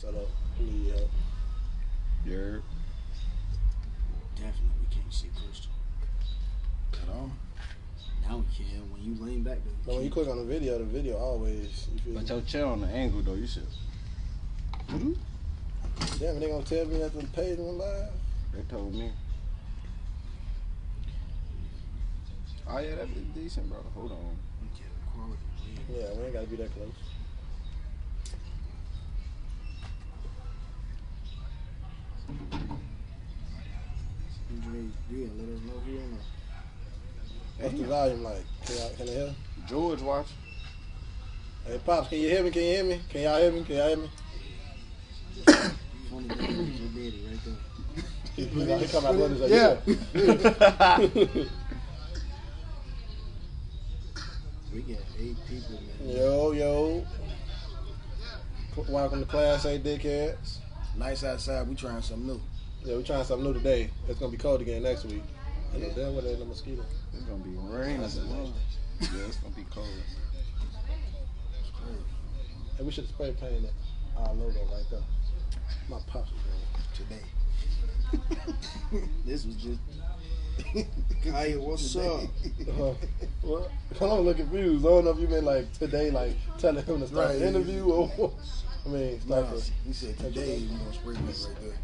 Set up. Yeah. Yeah. Definitely we can't see Christian. At all. Now we can. When you lean back, But when you click on the video always. You feel But me? your chair on the angle though, you should. Damn, they gonna tell me that the page went live? They told me. Oh yeah, that be decent, bro. Hold on. Yeah, we ain't gotta be that close. You gonna let us know who or not? What's the volume like? Can they hear? George watch. Hey, Pops, can you hear me? Can you hear me? Can y'all hear me? Can y'all hear me? Funny that is your daddy right there. He come out and say, Yeah. We got 8 people, man. Yo. Welcome to Class A Dickheads. Nice outside. We trying something new. Yeah, we trying something new today. It's gonna be cold again next week. I know damn well there's no mosquito. It's gonna be rain. Yeah, it's gonna be cold. Hey, we should spray paint our logo right there. My Pops was Today. This was just. Hey, what's up? What? I'm a little confused. I don't know if you meant like today, like telling him to start an interview or what. I mean, start Nah, he said today we gonna spray paint right there.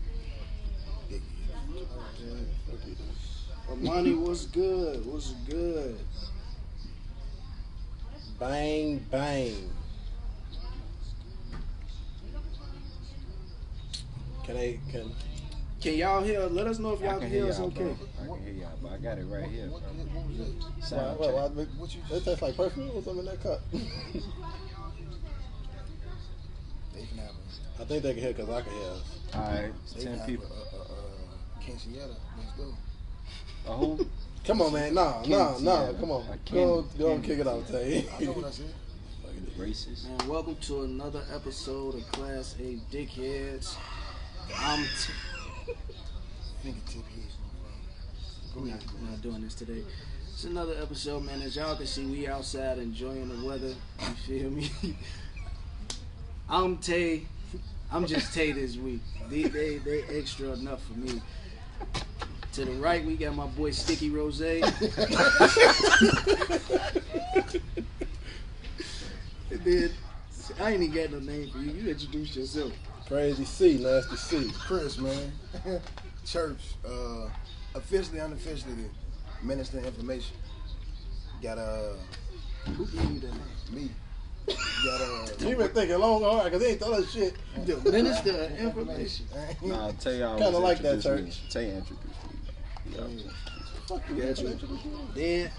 Money was good. Was good. Bang, bang. Can y'all hear? Let us know if y'all can hear us y'all, okay. bro. I can hear y'all, but I got it right here, bro. Sound What check. it tastes like perfume or something in that cup? They can have I think they can hear because I can hear us. Alright, they 10 can people. have quinceañera. Let's go. A whole Come on, man. Nah. Come on. Go kick it out, Tay. I know what I said. racist. Man, welcome to another episode of Class A Dickheads. I'm Fingertip heads. we're not doing this today. It's another episode, man. As y'all can see, we outside enjoying the weather. You feel me? I'm Tay. I'm just Tay this week. They extra enough for me. To the right, we got my boy Sticky Rose. And then, I ain't even got no name for you. You introduced yourself. Crazy C, nasty C. Chris, man. Church. Officially, unofficially, the minister of information. Got Who gave you that name? me. Got You been thinking long and hard because they ain't thought that shit. The Minister of Information. Nah, I'll tell y'all. Kinda like that, church. Tay introduced me. Fuck you, Got you. man. Then,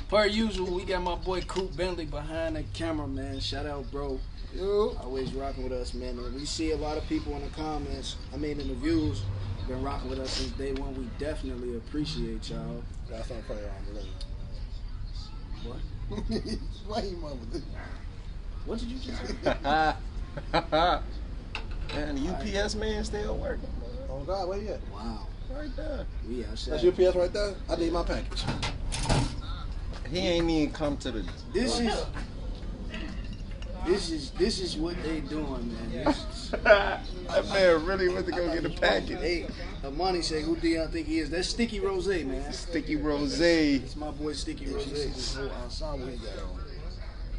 per usual, we got my boy Coop Bentley behind the camera, man. Shout out, bro. Yo. Always rocking with us, man. And we see a lot of people in the comments, in the views, been rocking with us since day one. We definitely appreciate y'all. Got something for y'all. What? Why you mama? What did you just say? Man, the UPS man still working. Oh God, where you at? Wow. Right there. We outside. That's UPS right there? I need my package. He ain't even come to the. This is what they doing, man. That man really went to go get a package. Hey, Amani said, who do y'all think he is? That's Sticky Rose, man. Sticky Rose. It's my boy Sticky She see Rose. this whole ensemble he got on.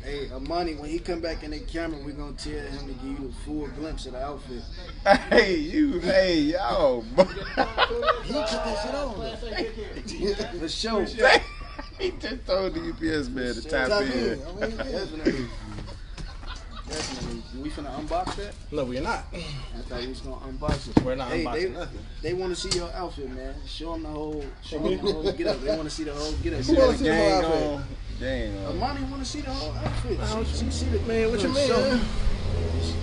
Hey, Amani, when he come back in the camera, we're gonna tell him to give you a full glimpse of the outfit. Hey, yo. He put that shit on. For sure. He just told the UPS man to tap Tap in. in. I mean, yeah. Definitely. We finna unbox that? No, we're not. I thought we was gonna unbox it. We're not unboxing nothing. They want to see your outfit, man. Show them the whole get up. They want to see the whole get up. Who wanna see the whole outfit? Dang. Amani want to see the whole outfit. She see the Man, what you mean? show. Man?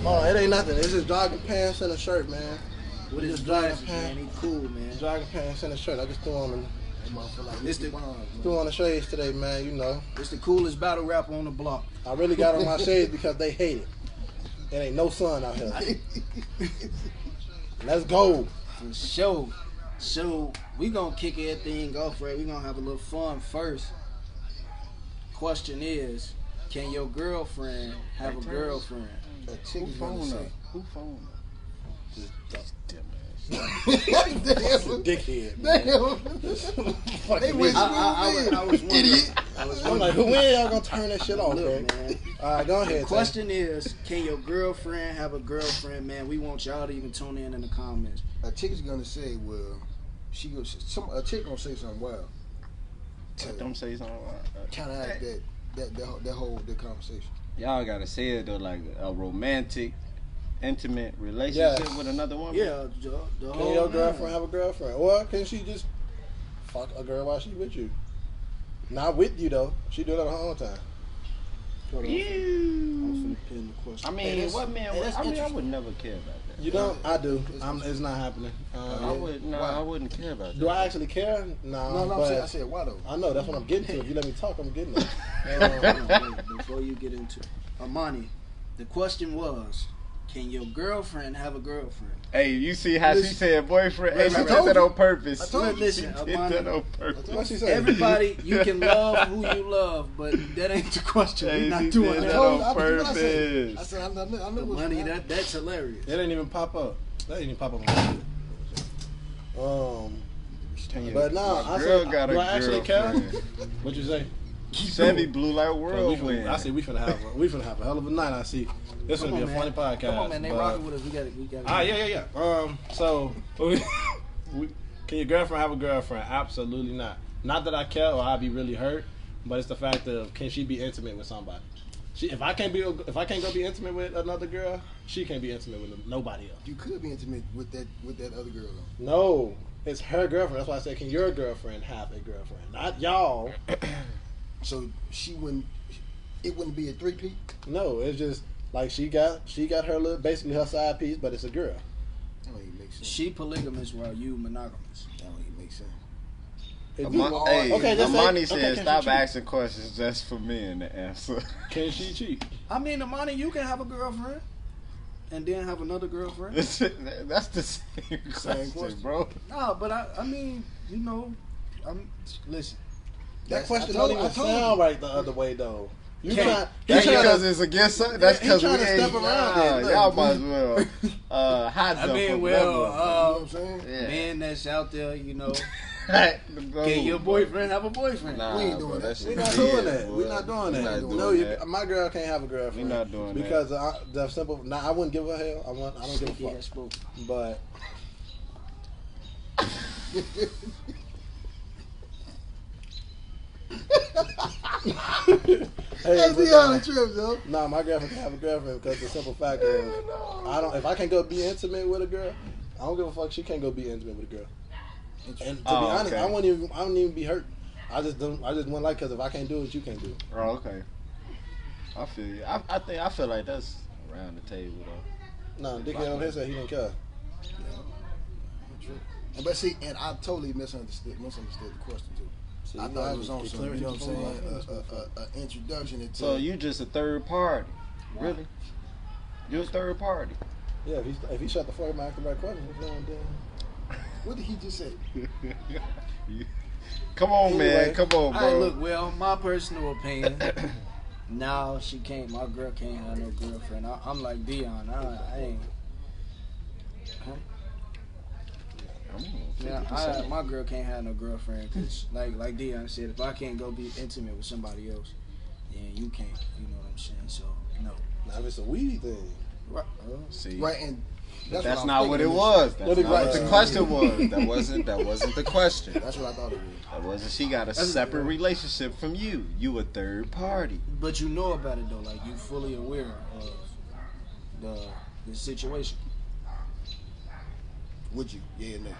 Oh, it ain't nothing. It's just jogging pants and a shirt, man. With his Just glasses, jogging man. He cool, man. Jogging pants and a shirt. I just threw on It's the the shades today, man. You know. it's the coolest battle rapper on the block. I really got on my shades because they hate it. There ain't no sun out here. Let's go. For sure. So we gonna kick everything off, right? We gonna have a little fun first. Question is, Can your girlfriend have a girlfriend? A chick is gonna say. Who phone? Just dumb Dickhead. Damn. They went I was wondering. Idiot. I'm like, when y'all gonna turn that shit off, Look, man? man. All right, go ahead. The question is, can your girlfriend have a girlfriend, man? We want y'all to even tune in the comments. A chick is gonna say, well, a chick gonna say something wild. Don't say something. Counteract that whole conversation. Y'all gotta say it though, like a romantic, intimate relationship with another woman. Yeah, Can your girlfriend have a girlfriend, or can she just fuck a girl while she with you? Not with you though. She do that her own time. I'm finna pin the question. I mean, what man? I would never care about that. You don't? I do. It's not happening. I wouldn't care about that. Do I actually care? No. No. But I said why though? I know that's what I'm getting to. If you let me talk, I'm getting there. Wait, before you get into it, Amani, the question was, can your girlfriend have a girlfriend? Hey, you see how she said boyfriend? Hey, she I did told that you. on purpose. I told you. Listen, She did that on purpose. What she say? everybody, you can love who you love, but that ain't the question. Hey, We're she not doing did that. that on I purpose. said I knew it was Money, that's hilarious. It didn't even pop up. That didn't even pop up on my shit. But no, My I girl said, got a do I actually care? girlfriend. What you say? Chevy blew like We whirlwind. I see we finna have a hell of a night. I see this Come gonna on, be a funny man. podcast. Come on, man. They but- rocking with us. We got it. Yeah. So, can your girlfriend have a girlfriend? Absolutely not. Not that I care or I'd be really hurt, but it's the fact of can she be intimate with somebody? If I can't go be intimate with another girl, she can't be intimate with nobody else. You could be intimate with that other girl though. No, it's her girlfriend. That's why I said, can your girlfriend have a girlfriend? Not y'all. So it wouldn't be a 3-peat? No, it's just like she got her little, basically her side piece, but it's a girl. That don't even make sense. She polygamous while you monogamous. That don't even make sense. Okay, just say- Amani okay, said, can "Stop she cheat? asking questions just for men to answer." Can she cheat? I mean, Amani, you can have a girlfriend and then have another girlfriend. That's the same question, question. bro. No, but I mean, listen. That question I told don't even you. sound right the other way though. You Can't- trying? That's He because trying it's against something. That's he because we trying to ain't. step around it. Y'all might as well hot I jump mean, up well, You know what I'm saying? yeah. men that's out there, Bro, can your boyfriend have a boyfriend? Nah, We ain't bro, doing that. shit We're not dead, doing that. boy. We're not doing that. We're not No, doing that. my girl can't have a girlfriend. We're not doing that. because the simple. Nah, I wouldn't give a hell. I don't give a Yeah, fuck. spoke. But That's the other trip, though. nah, my girlfriend can have a girlfriend because the simple fact is, If I can't go be intimate with a girl, I don't give a fuck. She can't go be intimate with a girl. And to be honest, okay. I wouldn't even be hurt. I just wouldn't like because if I can't do it, you can't do it. Oh, okay. I feel you. I feel like that's around the table though. No, dickhead on his side, he didn't care. But see, and I totally misunderstood the question too. See, I thought it was on some, you know what I'm saying, an introduction into. So you just a third party, really? You're a third party. Yeah, if he shut the fuck up and asked the right question, what's wrong with that? What did he just say? Come on, Anyway, man. Come on, All right, bro. look, well, my personal opinion. No, my girl can't have no girlfriend. I'm like Dion. I ain't. Huh? Yeah, my girl can't have no girlfriend because, like Dion said, if I can't go be intimate with somebody else, then you can't. You know what I'm saying? So no. Now if it's a weedy thing, Right. See, Right, and that's I'm not what it thinking. was. That's What not what it the was. question was. That wasn't the question. That's what I thought it was. That wasn't. She got a separate relationship from you. You a third party. But you know about it though. Like you fully aware of the situation. Would you? Yeah, no.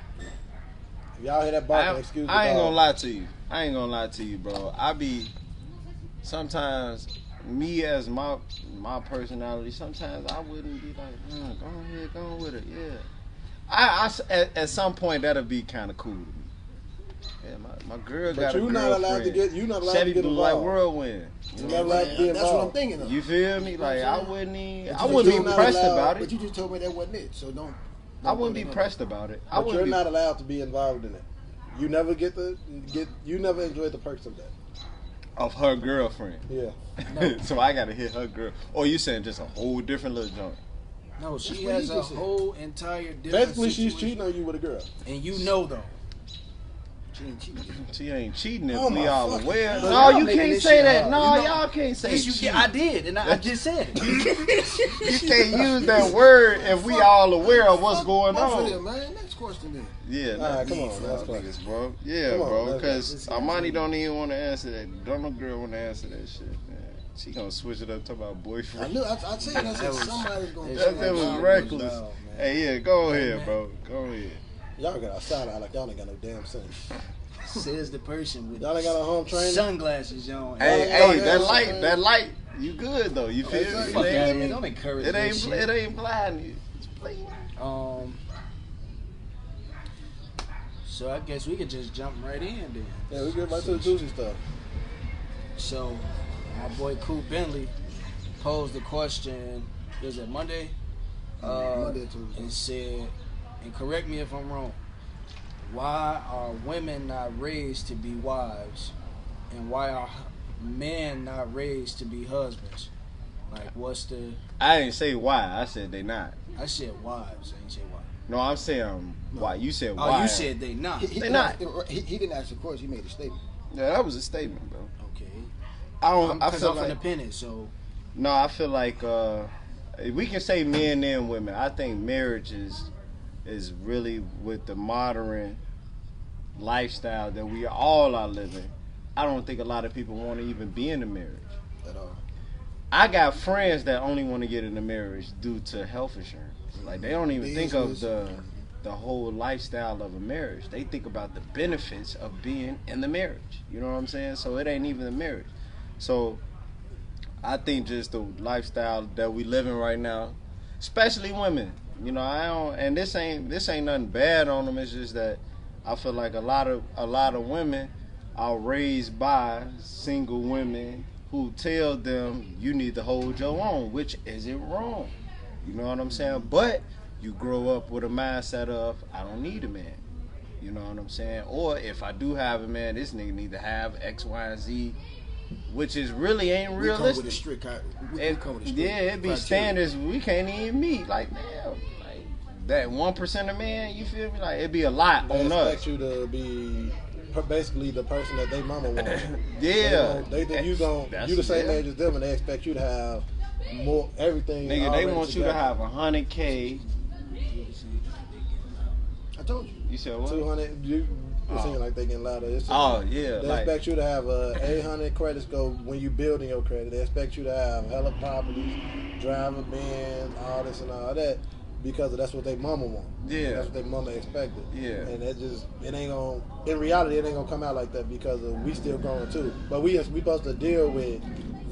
if y'all hear that barking, excuse the I ain't dog. gonna lie to you, bro. I be sometimes me as my personality. Sometimes I wouldn't be like, go ahead, go on with it. Yeah. At some point that'll be kind of cool to me. Yeah, my girl But got a you're girlfriend. not allowed to get. You're not allowed Chevy to get blew like involved. whirlwind. You're not allowed to get That's what I'm involved. thinking of. You feel me? Like I wouldn't But be you're not pressed allowed- about But it. you just told me that wasn't it, so don't. I wouldn't be put it pressed about it. I But wouldn't you're be. not allowed to be involved in it. You never You never enjoy the perks of that. Of her girlfriend. Yeah. No. So I gotta hit her girl. Or you saying just a whole different little joint? No, she That's what has he a just said. whole entire different Basically, she's situation. cheating on you with a girl. And you know though. She ain't cheating. She ain't cheating if Oh, we my all fucking aware. God. No, Y'all you making can't this say shit that. up. No, You know- y'all can't say Yes, you cheat. I did, and I just said it. You can't use that word if we all aware of what's going Both of on. them, man. Next question then. Yeah, All right, not come me on, for let's y'all play. niggas, bro. Yeah, Come on, bro, let's because play. Armani don't even want to answer that. Don't no girl want to answer that shit, man. She gonna switch it up, talk about I boyfriend. knew. I said That that was- somebody's gonna. That was Wow, reckless. wow, man. Hey, yeah, go Hey, ahead, man. bro. Go ahead. Y'all got outside out like y'all ain't got no damn sense. Says the person with Y'all ain't got a home trainer. sunglasses on. Hey, yeah, that yeah. light, you good though? You feel Exactly. me? Fuck It outta ain't, here. Don't encourage it this ain't, shit. it ain't blind you. It's plain. So I guess we could just jump right in then. Yeah, we get right to the juicy stuff. So my boy Coop Bentley posed the question. Was it Monday? Monday or Tuesday. And said, and correct me if I'm wrong. Why are women not raised to be wives, and why are men not raised to be husbands? Like, what's the? I didn't say why. I said they not. I said wives. I didn't say why. No, I'm saying why. You said Oh, why. you said they not. He They didn't not. ask- He didn't ask the question. He made a statement. Yeah, that was a statement, bro. Okay. I don't. I Because feel I'm like independent, so no. I feel like we can say men and women. I think marriage is really with the modern lifestyle that we all are living. I don't think a lot of people want to even be in a marriage. At all. I got friends that only want to get in a marriage due to health insurance. Like they don't even think of the whole lifestyle of a marriage. They think about the benefits of being in the marriage. You know what I'm saying? So it ain't even a marriage. So I think just the lifestyle that we living right now, especially women. You know, I don't, and this ain't nothing bad on them. It's just that I feel like a lot of women are raised by single women who tell them you need to hold your own, which isn't wrong. You know what I'm saying? But you grow up with a mindset of I don't need a man. You know what I'm saying? Or if I do have a man, this nigga need to have X, Y, and Z, which is really ain't We come with a realistic. strict. We It, come with a strict yeah, it be criteria. standards we can't even meet. Like damn, like that 1% of man. You feel me? Like it'd be a lot They on expect us. you to be basically the person that they mama want. Yeah, They think you That's- the same yeah. age as them, and they expect you to have more everything. Nigga, they already want you to together. have 100K. I told you. You said what? 200. It Oh. seems like they getting louder. Oh yeah, They like expect you to have 800 credit score when you building your credit. They expect you to have hella properties, drive a Benz, all this and all that, because that's what they mama want. Yeah. That's what they mama expected. Yeah. And it ain't gonna. In reality, it ain't gonna come out like that because we still growing too. But we supposed to deal with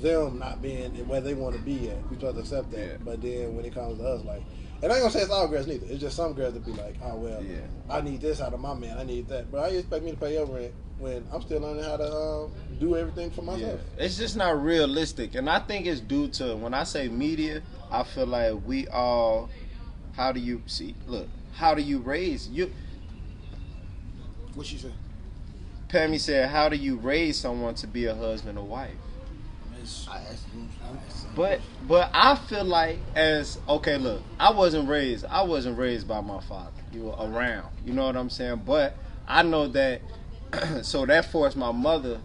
them not being where they want to be at. We supposed to accept that. Yeah. But then when it comes to us, like. And I ain't gonna say it's all girls neither. It's just some girls that be like, oh well, Yeah. I need this out of my man. I need that. But how you expect me to pay your rent when I'm still learning how to do everything for yeah, myself? it's just not realistic, and I think it's due to when I say media. I feel like we all. How do you see? Look, how do you raise you? What she said? Pammy said, "How do you raise someone to be a husband or wife?" I asked him. But I feel like look, I wasn't raised by my father. You were around. You know what I'm saying? But I know that so that forced my mother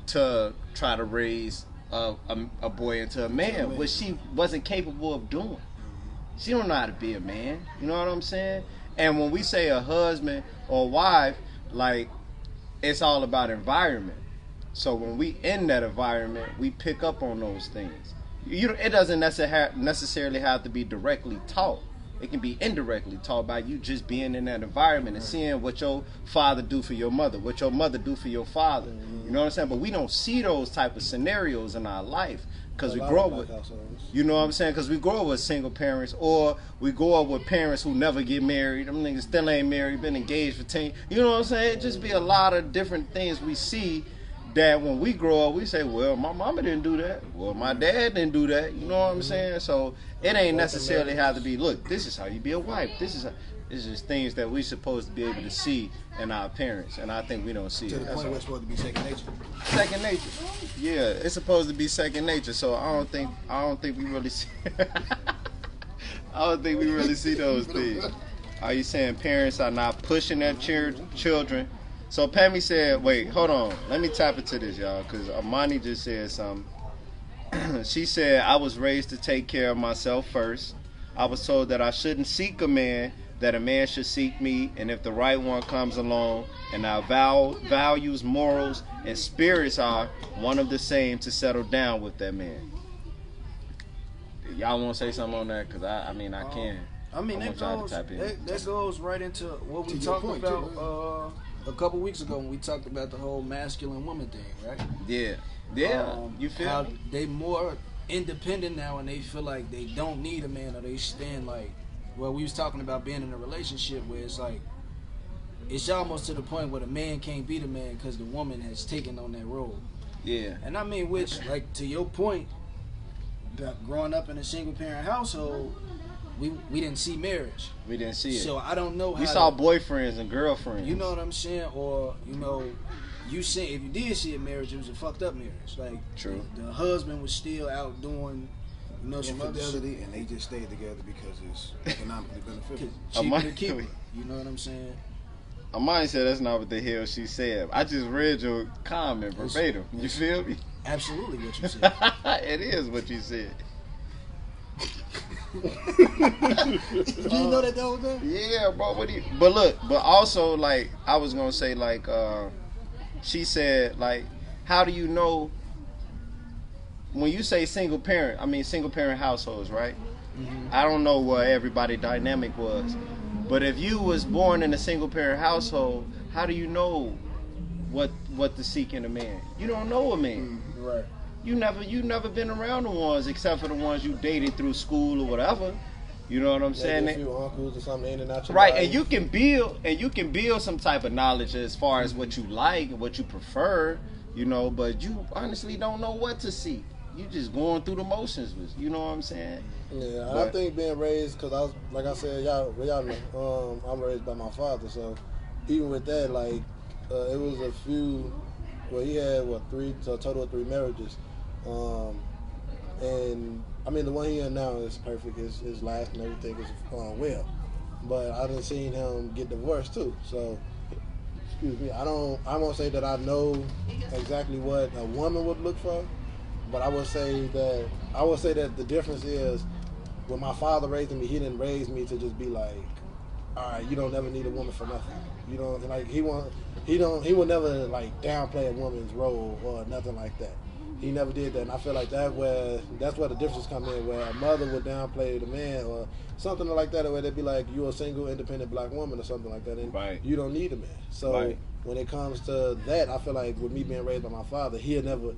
to try to raise a boy into a man, which she wasn't capable of doing. She don't know how to be a man. You know what I'm saying? And when we say a husband or wife, like it's all about environment. So when we in that environment, we pick up on those things. It doesn't necessarily have to be directly taught. It can be indirectly taught by you just being in that environment and seeing what your father do for your mother, what your mother do for your father. You know what I'm saying? But we don't see those type of scenarios in our life because we grow up with, you know what I'm saying? Because we grow up with single parents, or we grow up with parents who never get married. Them niggas still ain't married, been engaged for 10. You know what I'm saying? It just be a lot of different things we see that when we grow up, we say, well, my mama didn't do that. Well, my dad didn't do that. You know what I'm saying? So it ain't necessarily have to be, look, this is how you be a wife. This is just things that we supposed to be able to see in our parents, and I think we don't see To it. the point where it's supposed to be second nature. Second nature. Yeah, it's supposed to be second nature. So I don't think we really see. I don't think we really see those things. Are you saying parents are not pushing their children? So Pammy said, wait, hold on. Let me tap into this, y'all, because Amani just said something. She said, I was raised to take care of myself first. I was told that I shouldn't seek a man, that a man should seek me, and if the right one comes along and our values, morals, and spirits are one of the same, to settle down with that man. Y'all want to say something on that? Because I mean, I can. I mean, that goes right into what we talked about a couple weeks ago when we talked about the whole masculine woman thing, right? Yeah. You feel how they more independent now and they feel like they don't need a man, or they stand like, well, we was talking about being in a relationship where it's like, it's almost to the point where the man can't be the man because the woman has taken on that role. Yeah. And I mean, which, like, to your point, growing up in a single parent household, we didn't see marriage. We didn't see it. So I don't know how. We saw boyfriends and girlfriends. You know what I'm saying? Or, you know, you see, if you did see a marriage, it was a fucked up marriage. Like, true. The husband was still out doing, you know, some other shit. And they just stayed together because it's economically beneficial. Cheaper to keep her. You know what I'm saying? Amani said that's not what the hell she said. I just read your comment verbatim. You feel me? Absolutely what you said. It is what you said. Did you know that was there? Yeah, bro. But look, but also, like, I was gonna say, like, she said, like, how do you know when you say single parent? I mean, single parent households, right? Mm-hmm. I don't know what everybody dynamic was, but if you was born in a single parent household, how do you know what to seek in a man? You don't know a man, right? You never been around the ones except for the ones you dated through school or whatever. You know what I'm saying? A few uncles or something in and out your right, life. and you can build some type of knowledge as far as what you like and what you prefer, you know, but you honestly don't know what to seek. You just going through the motions, you know what I'm saying? Yeah, but I think being raised, because I was, like I said, y'all know, I'm raised by my father, so even with that, like, it was a few, well, he had, a total of 3 marriages. And I mean, the one he in now is perfect. His life and everything is well, but I done seen him get divorced too. So, excuse me, I won't say that I know exactly what a woman would look for, but I would say that the difference is when my father raised me, he didn't raise me to just be like, all right, you don't never need a woman for nothing. You know, like he would never like downplay a woman's role or nothing like that. He never did that, and I feel like that's where the differences come in, where a mother would downplay the man or something like that, where they'd be like, you're a single, independent black woman or something like that, and you don't need a man. So when it comes to that, I feel like with me being raised by my father, he never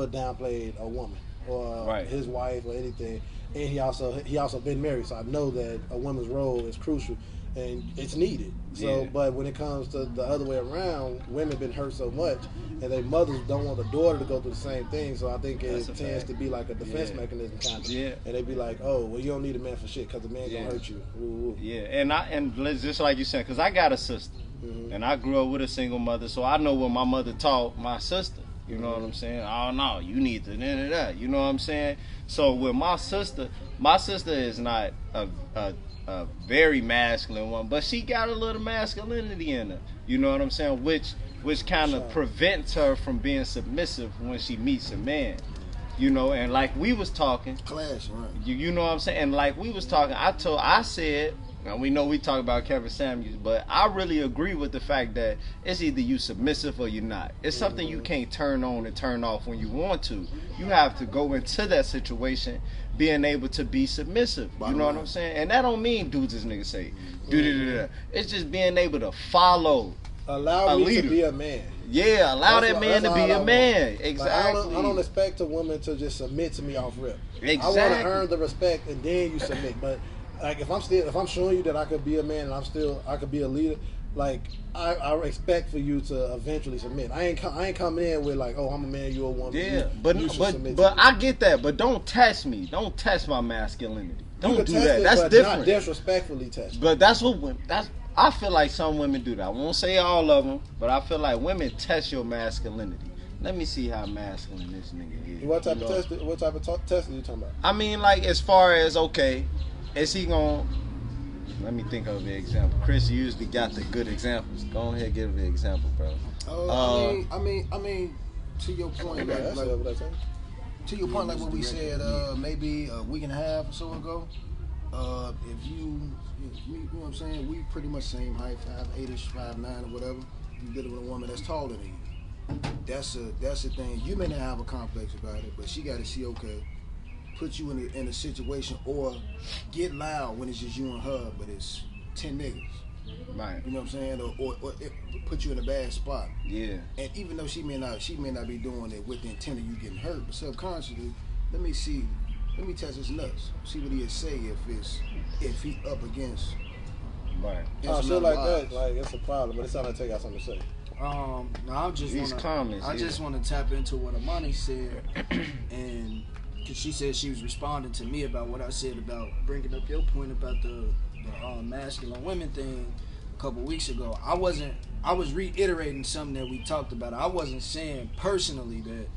downplayed a woman or his wife or anything, and he also been married, so I know that a woman's role is crucial and it's needed. So, but when it comes to the other way around, women been hurt so much, and their mothers don't want the daughter to go through the same thing. So I think it tends to be like a defense mechanism kind of. Yeah. And they be like, oh, well, you don't need a man for shit because the man gonna hurt you. Woo, woo. Yeah, and just like you said, because I got a sister, and I grew up with a single mother, so I know what my mother taught my sister. You know what I'm saying? Oh no, you need to that. You know what I'm saying? So with my sister is not a very masculine one, but she got a little masculinity in her. You know what I'm saying? Which kind of prevents her from being submissive when she meets a man. You know, and like we was talking, class, right? You know what I'm saying? And like we was talking, I said. Now we know we talk about Kevin Samuels, but I really agree with the fact that it's either you submissive or you're not. It's something you can't turn on and turn off when you want to. You have to go into that situation being able to be submissive. You know what I'm saying? And that don't mean do this nigga say. It's just being able to follow. Allow me to be a man. Yeah, allow that man to be a man. Exactly. Like, I don't expect a woman to just submit to me off rip. Exactly. I want to earn the respect and then you submit. But like if I'm showing you that I could be a man and I could be a leader, like I expect for you to eventually submit. I ain't coming in with like, oh, I'm a man, you're a woman. Yeah, you should submit but to me. I get that. But don't test me. Don't test my masculinity. You Don't can do test that. it, That's but different. Not disrespectfully test. But that's what I feel like some women do that. I won't say all of them, but I feel like women test your masculinity. Let me see how masculine this nigga is. What type of test? What type of test are you talking about? I mean, like as far as okay, is he gonna? Let me think of the example. Chris usually got the good examples. Go ahead, and give the example, bro. I mean, to your point, like to your point, like what we said, maybe a week and a half or so ago. If you know what I'm saying, we pretty much same height, 5'8", 5'9", or whatever. You dealing with a woman that's taller than you. That's the thing. You may not have a complex about it, but she got to see, okay, put you in a situation, or get loud when it's just you and her, but it's 10 niggas. Right. You know what I'm saying? Or it put you in a bad spot. Yeah. And even though she may not be doing it with the intent of you getting hurt, but subconsciously, let me test his nuts. See what he'll say if he up against. Right. Oh, shit like that, like it's a problem, but it sounds like take out something to say. No, I just want to tap into what Amani said, and because she said she was responding to me about what I said about bringing up your point about the masculine women thing a couple weeks ago. I was reiterating something that we talked about. I wasn't saying personally that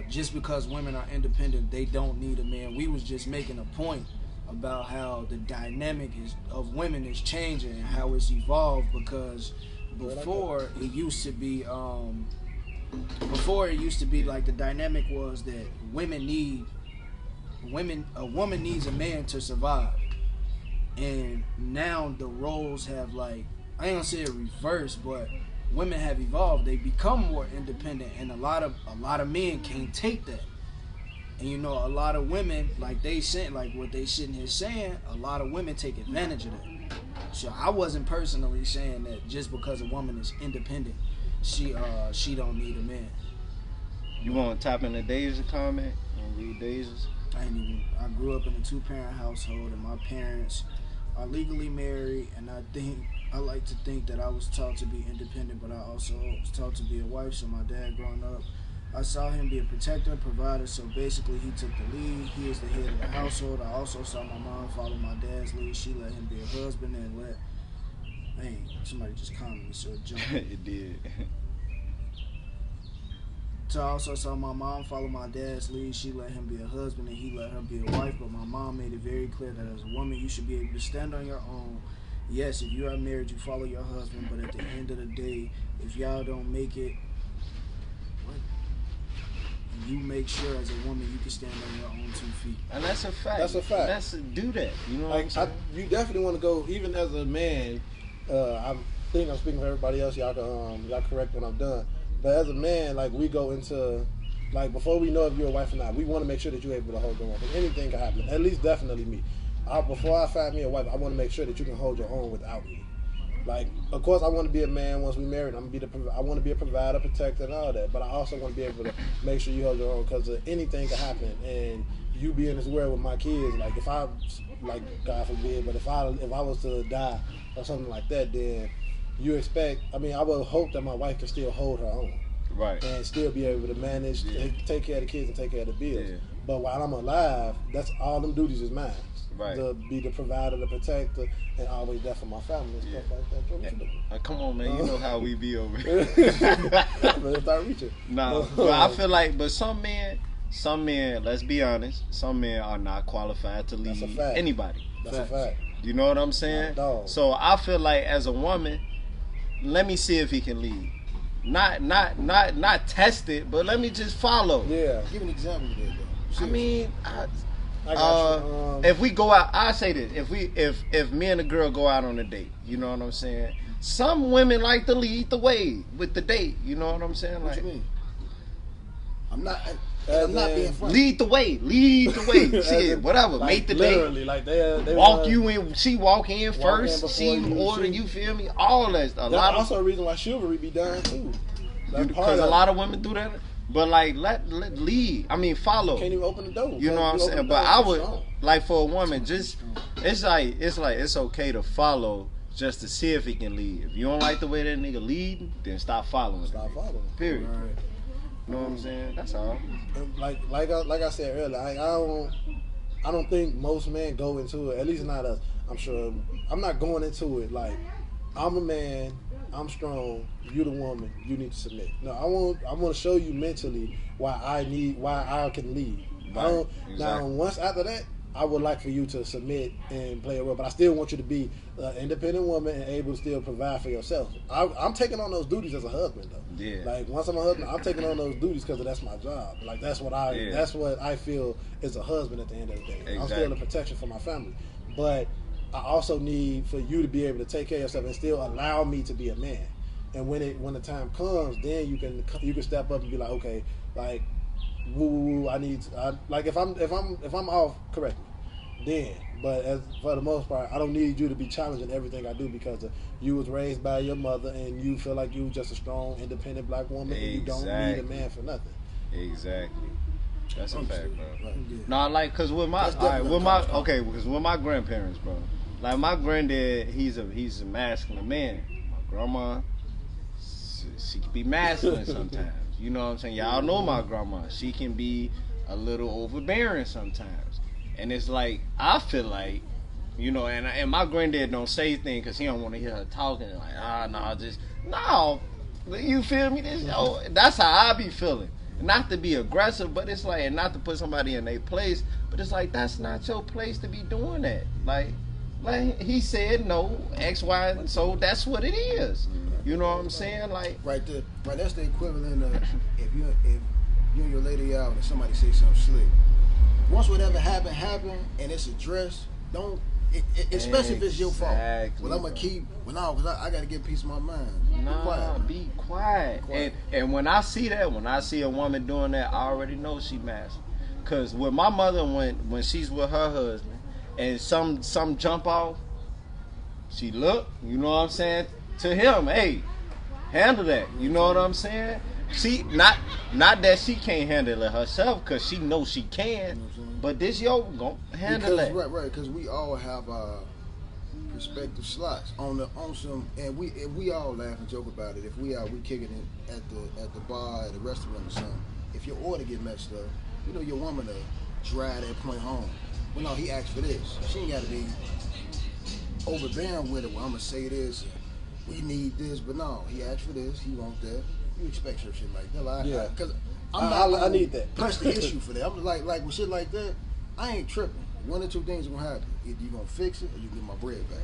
just because women are independent, they don't need a man. We was just making a point about how the dynamic of women is changing and how it's evolved, because before it used to be like the dynamic was that a woman needs a man to survive. And now the roles have, like, I ain't gonna say it reversed, but women have evolved. They become more independent, and a lot of men can't take that. And you know, a lot of women, like what they sitting here saying, a lot of women take advantage of that. So I wasn't personally saying that just because a woman is independent, she don't need a man. You want to tap into Dave's comment and read Dave's? I grew up in a 2-parent household, and my parents are legally married, and I like to think that I was taught to be independent, but I also was taught to be a wife. So my dad growing up, I saw him be a protector, provider, so basically he took the lead. He is the head of the household. I also saw my mom follow my dad's lead. She let him be a husband and somebody just commented, so it jumped. It did. So I also saw my mom follow my dad's lead. She let him be a husband and he let her be a wife, but my mom made it very clear that as a woman, you should be able to stand on your own. Yes, if you are married, you follow your husband, but at the end of the day, if y'all don't make it, you make sure as a woman you can stand on your own 2 feet. And that's a fact. That's a fact. Do that. You know what I'm saying? You definitely want to go, even as a man. I think I'm speaking for everybody else. Y'all correct when I'm done. But as a man, like, we go into, like, before we know if you're a wife or not, we want to make sure that you're able to hold your own. Because anything can happen. At least definitely me. Before I find me a wife, I want to make sure that you can hold your own without me. Like, of course, I want to be a man once we married. I want to be a provider, protector, and all that. But I also want to be able to make sure you hold your own, because anything can happen. And you be in this world with my kids. Like, if I, like, God forbid, but if I was to die or something like that, then you expect. I mean, I would hope that my wife can still hold her own, right, and still be able to manage, take care of the kids, and take care of the bills. Yeah. But while I'm alive, that's all them duties is mine. Right. To be the provider, the protector, and always there for my family and stuff like that. Come on, man. You know how we be over here. Let's start reaching. No, but I feel like, but some men, let's be honest, some men are not qualified to lead anybody. That's a fact. You know what I'm saying? So I feel like as a woman, let me see if he can lead. Not test it, but let me just follow. Yeah. Give an example of that, though. I mean, I got you. If we go out, I say this: if me and a girl go out on a date, you know what I'm saying? Some women like to lead the way with the date. You know what I'm saying? What like, you mean? I'm not being funny. Lead the way. Shit, whatever. Like, make the literally, date. like they walk you in. She walk in walk first. in She order. You feel me? All that stuff. That's also a reason why chivalry be done too. Because a lot of women do that. But like, let lead. I mean, follow. You can't even open the door. You know what I'm saying? But I would like, for a woman, just it's like it's okay to follow. just to see if he can lead. If you don't like the way that nigga lead, then stop following. Stop following. Period. Right. You know what I'm saying? That's all. And like I said earlier, I don't think most men go into it. At least not us. I'm sure. I'm not going into it like I'm a man. I'm strong. You the woman. You need to submit. No, I want to show you mentally why I can lead. Right. Now, once after that, I would like for you to submit and play a role, but I still want you to be an independent woman and able to still provide for yourself. I'm taking on those duties as a husband, though. Yeah. Like once I'm a husband, I'm taking on those duties because that's my job. Like that's what I feel is a husband at the end of the day. Exactly. I'm still a protection for my family, but I also need for you to be able to take care of yourself and still allow me to be a man. And when the time comes, then you can step up and be like, okay, like, woo, like if I'm off, correct me. Then, but for the most part, I don't need you to be challenging everything I do because you was raised by your mother and you feel like you just a strong, independent black woman and you don't need a man for nothing. Exactly. That's a fact, bro. Right. Yeah. No, like, cause with my because with my grandparents, bro. Like my granddad, he's a masculine man. My grandma, she can be masculine sometimes. You know what I'm saying? Y'all know my grandma. She can be a little overbearing sometimes. And it's like, I feel like, you know, and my granddad don't say things because he don't want to hear her talking. Like, no. You feel me? That's how I be feeling. Not to be aggressive, but it's like, and not to put somebody in their place, but it's like, that's not your place to be doing that. Like he said no, X, Y, and so that's what it is. You know what I'm saying? Like, Right there. Right, that's the equivalent of if you and your lady out and somebody say something slick. Once whatever happened and it's addressed, don't especially if it's your fault. Well, I'm gonna keep cause I gotta get peace of my mind. Be quiet. And when I see a woman doing that, I already know she masculine. Cause with my mother, when she's with her husband and some jump off, she look, you know what I'm saying, to him, hey, handle that. You know what I'm saying? She not that she can't handle it herself, cause she knows she can. You know what I'm saying? But this gon' handle it. Right, because we all have our respective slots on some, and we all laugh and joke about it. If we kicking it at the bar, at the restaurant or something. If your order get messed up, you know your woman will drive that point home. Well, no, he asked for this. She ain't got to be overbearing with it. Well, I'm gonna say this. We need this, but no, he asked for this. He wants that. You expect some shit like that, because I need that. Press the issue for that. I'm like with shit like that, I ain't tripping. One or two things are gonna happen. Either you gonna fix it or you get my bread back.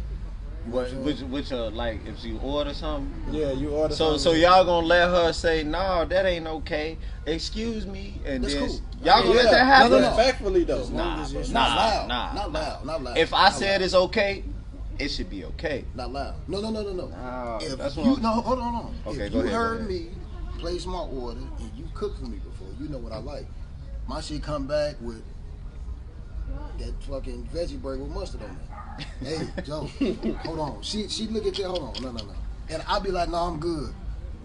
You know Which like if you order something, Yeah, you order. so y'all gonna let her say no, that ain't okay. Excuse me, and That's then cool. y'all gonna let that happen. No. Respectfully though. As long as it's Nah. not loud. If I said it's okay, it should be okay. Not loud. No. Nah, If that's you what hold on. Okay, If go you ahead, heard go ahead. me place my order and you cooked for me before, you know what I like. My shit come back with that fucking veggie burger with mustard on it. Hey, Joe, hold on. She look at that. Hold on, no. And I be like, no, I'm good.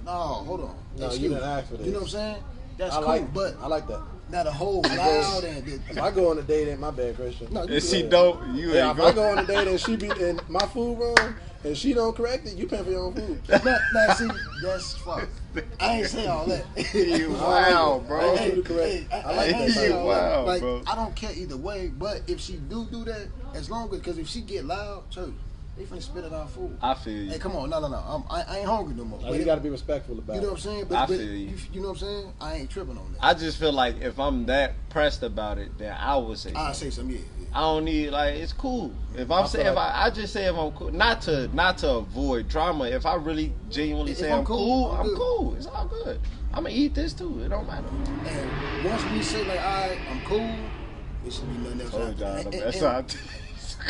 No, hold on. No, Excuse you didn't me. ask for this. You know what I'm saying? That's I cool, but I like that. now the whole loud and If I go on a date, ain't my bad, Christian. no, you If she good. don't, you Yeah, ain't if I go. go on a date and she be in my food wrong and she don't correct it, you paying for your own food. Now, see, that's fuck. I ain't say all that. You wow, I bro. want you to correct. I like that. Hey, Side. wow, like, bro. I don't care either way, but if she do that, as long as, because if she get loud, church, they finna spit it out food. I feel you. Hey, come on, no. I ain't hungry no more. Like, But you if- got to be respectful about You it. know what I'm saying? I But feel you. you know what I'm saying? I ain't tripping on that. I just feel like if I'm that pressed about it, then I would say I something. say something, yeah. I don't need it's cool. If I I'm saying feel like- I just say if I'm cool, not to avoid drama. If I really genuinely If say I'm I'm cool, cool, I'm I'm good. cool. It's all good. I'm gonna eat this too. It don't matter. And once we say like, all right, I'm cool, it should be nothing else. Told after y'all, that. that's how.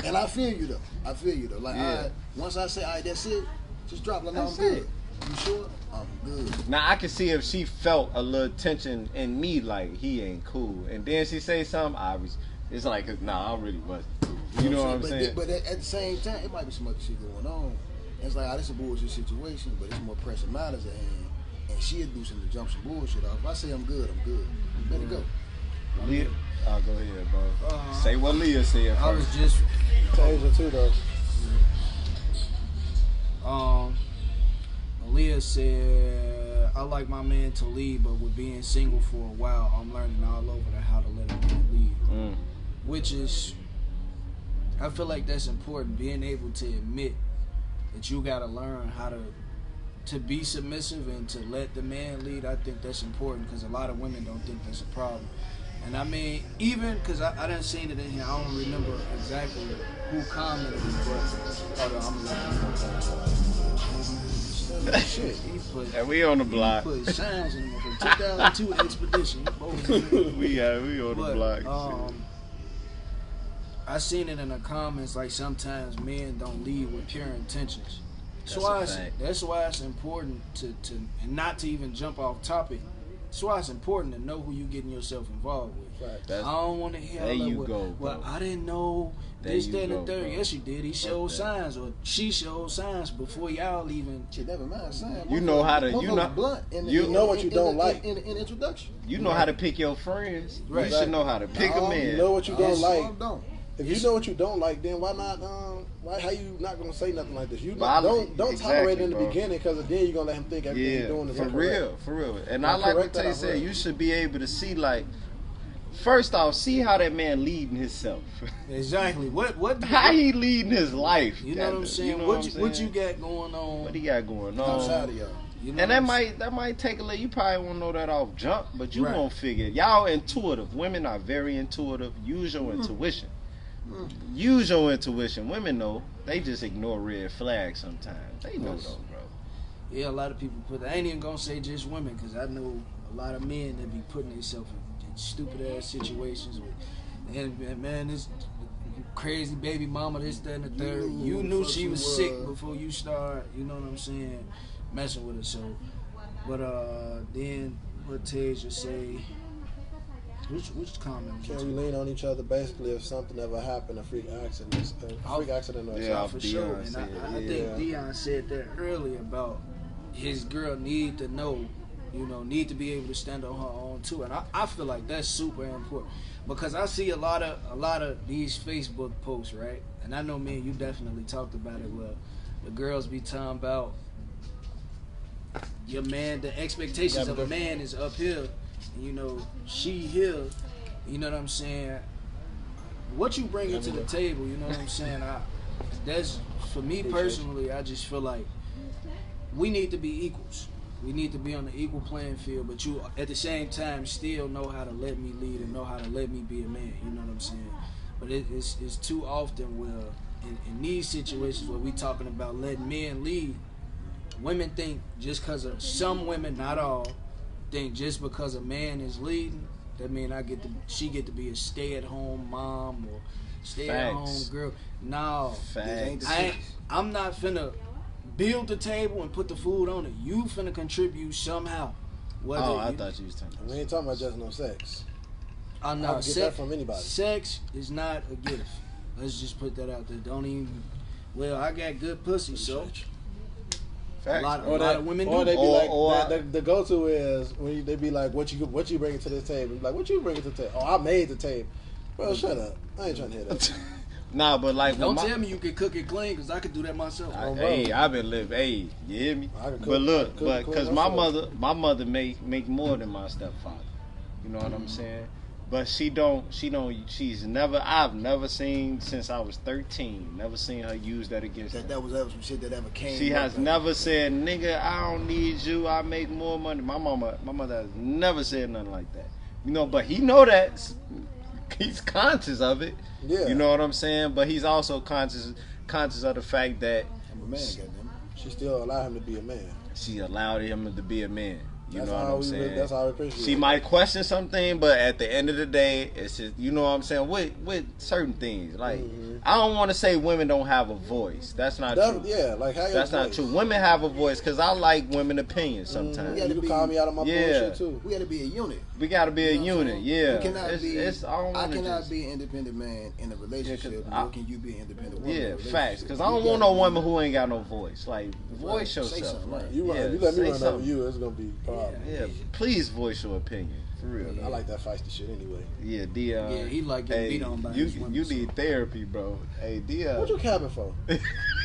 And I feel you though. Like, Yeah. all right, once I say, all right, that's it, just drop it. No, I'm That's good. it. You sure? I'm good. Now I can see if she felt a little tension in me, like he ain't cool, and then she say something. It's like, nah, I really wasn't cool. You know what I'm saying? But at the same time, it might be some other shit going on. And it's like, this is a bullshit situation, but it's more pressing matters at hand. And she'll do something to jump some bullshit off. If I say I'm good, I'm good. Let it go. Leah, go ahead, bro. Say what Leah said I was first. just Tasia too though. Aaliyah said, I like my man to lead, but with being single for a while, I'm learning all over how to let a man lead. Which is, I feel like that's important, being able to admit that you got to learn how to be submissive and to let the man lead. I think that's important because a lot of women don't think that's a problem. And I mean, even because I done seen it in here, I don't remember exactly who commented, but I'm looking. Shit, he put. And we on the block. He put signs in there for 2002 expedition. we on the block. I seen it in the comments like sometimes men don't lead with pure intentions. That's why it's important to and not to even jump off topic. That's why it's important to know who you getting yourself involved with. Right. I don't want to hear there like, you go, well, I didn't know this, that, and the third. Bro. Yes, you did. He showed signs, or she showed signs before y'all even. Shit, never mind. Signs. You know how to. You know blunt. You know what you don't like in introduction. You know how to pick your friends. Right. You should know how to pick them in. You know what you don't like. If you know what you don't like, then why not? How you not gonna say nothing like this? You don't tolerate it in the beginning because then you're gonna let him think everything you're doing is incorrect. For real. And I like what they said. You should be able to see, like, first off, see how that man leading himself. Exactly. How he leading his life? You know what I'm saying? You know what you got going on? What he got going on outside of y'all? You know, and that might take a little. You probably won't know that off jump, but you won't figure. Y'all intuitive. Women are very intuitive. Use your intuition. Use your intuition. Women know. They just ignore red flags sometimes. They know though, bro. Yeah, a lot of people put. I ain't even gonna say just women, because I know a lot of men that be putting themselves in stupid ass situations with. And man, this crazy baby mama, this, that, and the third. You knew she was sick before you start. You know what I'm saying? Messing with her. So, but then what Tasia say? Which comment? Can we lean on each other? Basically, if something ever happened, a freak accident or something. For sure. And I think Dion said that earlier about his girl need to know, need to be able to stand on her own too. And I feel like that's super important because I see a lot of these Facebook posts, right? And I know, man, you definitely talked about it. Where the girls be talking about your man, the expectations of a man is uphill. She here, you know what I'm saying? What you bringing to the table, you know what I'm saying? That's, for me personally, I just feel like we need to be equals. We need to be on the equal playing field, but you, at the same time, still know how to let me lead and know how to let me be a man, you know what I'm saying? But it's too often where, in these situations where we talking about letting men lead, women think just because of, some women, not all, think just because a man is leading, that mean she get to be a stay-at-home mom or stay-at-home girl. No, I'm not finna build the table and put the food on it. You finna contribute somehow. I thought you was talking. We ain't talking about just no sex. I'm not get that from anybody. Sex is not a gift. Let's just put that out there. Don't even. Well, I got good pussy, so. A lot of women do. Or they be like, the go-to is when they be like, what you bringing to this table? Like, what you bringing to the table? Oh, I made the table. Bro, shut up. I ain't trying to hear that. Nah, but like, don't tell me you can cook it clean, because I could do that myself. I've been living. Hey, you hear me? But because my mother make more than my stepfather. You know what I'm saying? But she's never, I've never seen since I was 13, never seen her use that against her. That was ever some shit that ever came. She has never said, nigga, I don't need you, I make more money. My mother has never said nothing like that. But he know that. He's conscious of it. Yeah. You know what I'm saying? But he's also conscious of the fact that I'm a man, goddamn. She still allowed him to be a man. She allowed him to be a man. You know what I'm saying? That's how we appreciate it. She might question something, but at the end of the day, it's just, you know what I'm saying, with certain things. Like, I don't want to say women don't have a voice. That's not true. Yeah, like how that's not true. Women have a voice because I like women opinions sometimes. You can call me out of my bullshit too. We got to be a unit. We got to be a unit. Yeah. We cannot I cannot be an independent man in a relationship. How can you be an independent woman? Yeah, facts. Because I don't want no woman who ain't got no voice. Like, voice yourself. Right. You let me run over you, it's gonna be a problem. Yeah. Please voice your opinion. For real. I like that feisty shit anyway. Yeah, Dion. Yeah, he like getting beat on by his women. You need therapy, bro. Hey, Dion. What you capping for?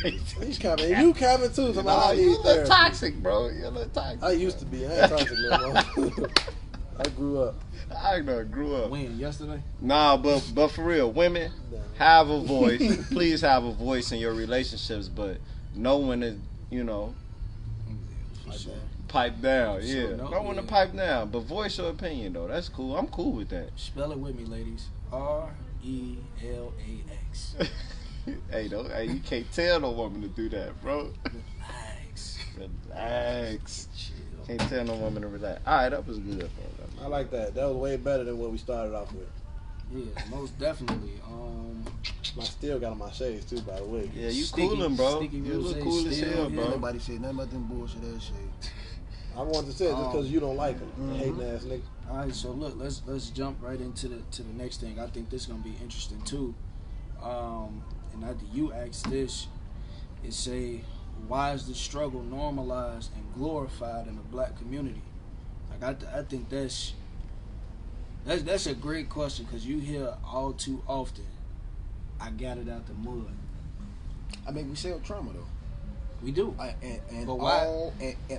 You capping. You capping too. Nah, Somebody you need a little therapy. toxic, bro. You a little toxic. I used to be. I ain't toxic no more. I grew up. I know, grew up. When? Yesterday? Nah, but for real, women have a voice. Please have a voice in your relationships, but know when to, pipe down. Yeah, know when to pipe down, but voice your opinion though. That's cool. I'm cool with that. Spell it with me, ladies. RELAX. Hey, you can't tell no woman to do that, bro. Relax. Chill. Can't tell no woman to relax. All right, that was good, bro. I like that. That was way better than what we started off with. Yeah, most definitely. I still got on my shades too, by the way. Yeah, you Sticky- coolin', bro. sticky You look rosé cool as still, hell, yeah. bro. Nobody said nothing about them bullshit ass shit. I wanted to say it just because you don't like them, hating ass nigga. All right, so look, let's jump right into the next thing. I think this is gonna be interesting too. And after you ask this, it say, why is the struggle normalized and glorified in the black community? Like I think that's a great question because you hear all too often, I got it out the mud. I mean, we sell trauma though. We do. And But why-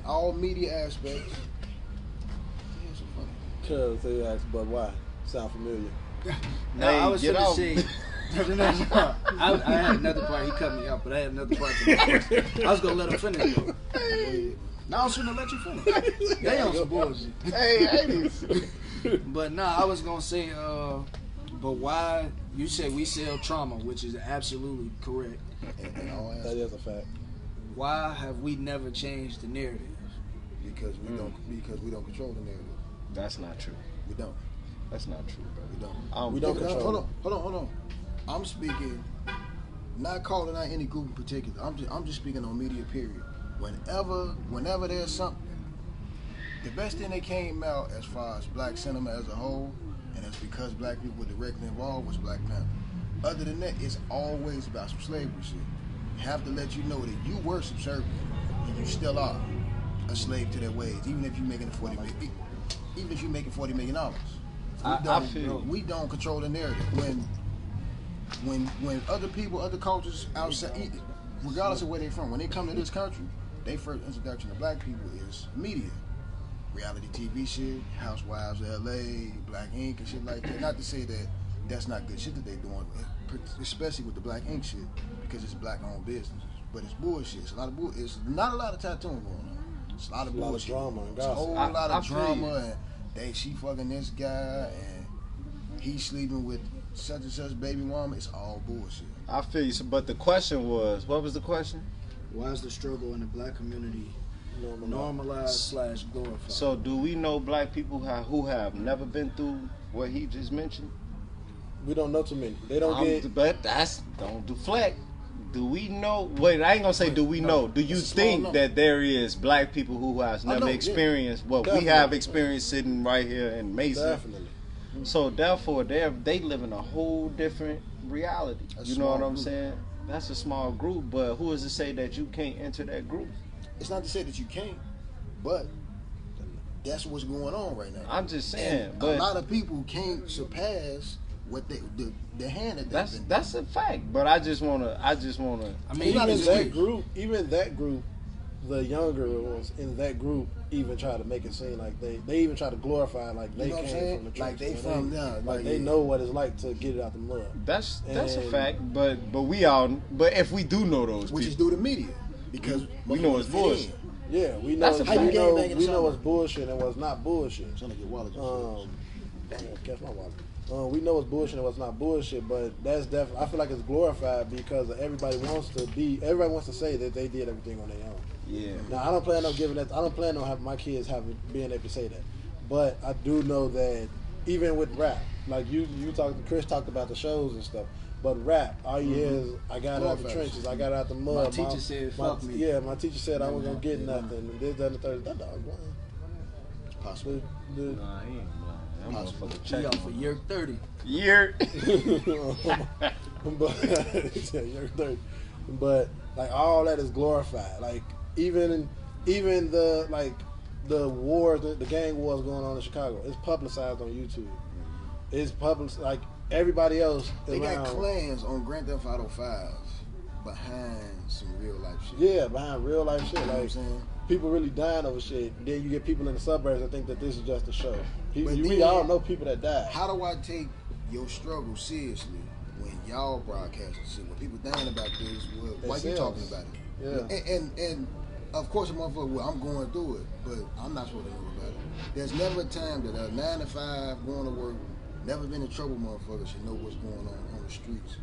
all media aspects. Yeah, so funny. Cause they asked, but why? Sound familiar? No, Hey, I was get gonna off. say. I had another part. He cut me off, but I had another part. To my question. I was gonna let him finish though. Now I'm shouldn't have let you finish. They on some bullshit. Hey, ladies. But nah, I was gonna say, but why? You said we sell trauma, which is absolutely correct. And all That aspects. is a fact. Why have we never changed the narrative? Because we don't control the narrative. That's not true. We don't. That's not true, bro. We don't. We don't Hold control. on. I'm speaking, not calling out any group in particular. I'm just speaking on media. Period. Whenever there's something, the best thing that came out as far as black cinema as a whole, and it's because black people were directly involved, was Black Panther. Other than that, it's always about some slavery shit. Have to let you know that you were subservient and you still are a slave to their ways, even if you're making $40 million. Even if you're making $40 million, I feel we don't control the narrative. When other people, other cultures outside, regardless of where they're from, when they come to this country, their first introduction to black people is media, reality TV shit, Housewives of LA, Black Ink and shit like that. Not to say that that's not good shit that they're doing, especially with the Black Ink shit, because it's black-owned business. But it's bullshit. It's a lot of bullshit. It's not a lot of tattooing going on. It's a lot of A lot of bullshit. drama and It's a whole gossip. lot I of feel drama, and she fucking this guy, and he's sleeping with such and such baby mama. It's all bullshit. I feel you. But the question was, what was the question? Why is the struggle in the black community normalized / glorified? So, do we know black people who have never been through what he just mentioned? We don't know too many. They don't get. But don't deflect. Do we know? Wait, I ain't gonna say do we know. Do you It's a small think number. that there is black people who has I never know, yeah. experienced what we Definitely. have experienced sitting right here in Mason? Definitely. So therefore, they live in a whole different reality. A You know what small I'm group. saying? That's a small group, but who is to say that you can't enter that group? It's not to say that you can't, but that's what's going on right now. I'm just saying, And but a lot of people can't surpass what the hand that they've been. that's a fact. But I just wanna. I mean, not Even as that weak. group, the younger ones in that group even try to make it seem like they even try to glorify like they You know what I'm came saying? from the Like trenches, they man. from there, like they yeah. know what it's like to get it out the mud. That's a And- fact. But we all. But if we do know those Which is people, due to media, because We know it's motherfuckers fit bullshit. in. Yeah, we know. That's a We fact. know, How you gang banging we know what's somebody? bullshit and what's not bullshit. I'm trying to get Wallace. Catch my wallet. We know what's bullshit and what's not bullshit, but that's definitely. I feel like it's glorified because everybody wants to say that they did everything on their own. yeah. Now I don't plan on giving that. I don't plan on having my kids being able to say that. But I do know that even with rap, like Chris talked about the shows and stuff. But rap, all you hear is I got it out the trenches, I got it out the mud. My teacher said, "Fuck me." Yeah, my teacher said I wasn't gonna get nothing. And this, that, and the third. That dog blind. Possibly. The- Nah, he ain't blind. That motherfucker He check. out for year 30. Year. but yeah, you're 30. But like all that is glorified. Like even the the wars, the gang wars going on in Chicago, it's publicized on YouTube. It's public like everybody else They around. got clans on Grand Theft Auto 5 behind some real life shit. Yeah, behind real life shit. You know what I'm Like saying? people really dying over shit. Then you get people in the suburbs that think that this is just a show. But We then, all know people that died. How do I take your struggle seriously when y'all broadcasting shit? When people dying about this, why you talking about it? Yeah. And of course, a motherfucker, well, I'm going through it, but I'm not supposed to know about it. There's never a time that a 9 to 5 going to work, never been in trouble motherfucker should know what's going on the streets,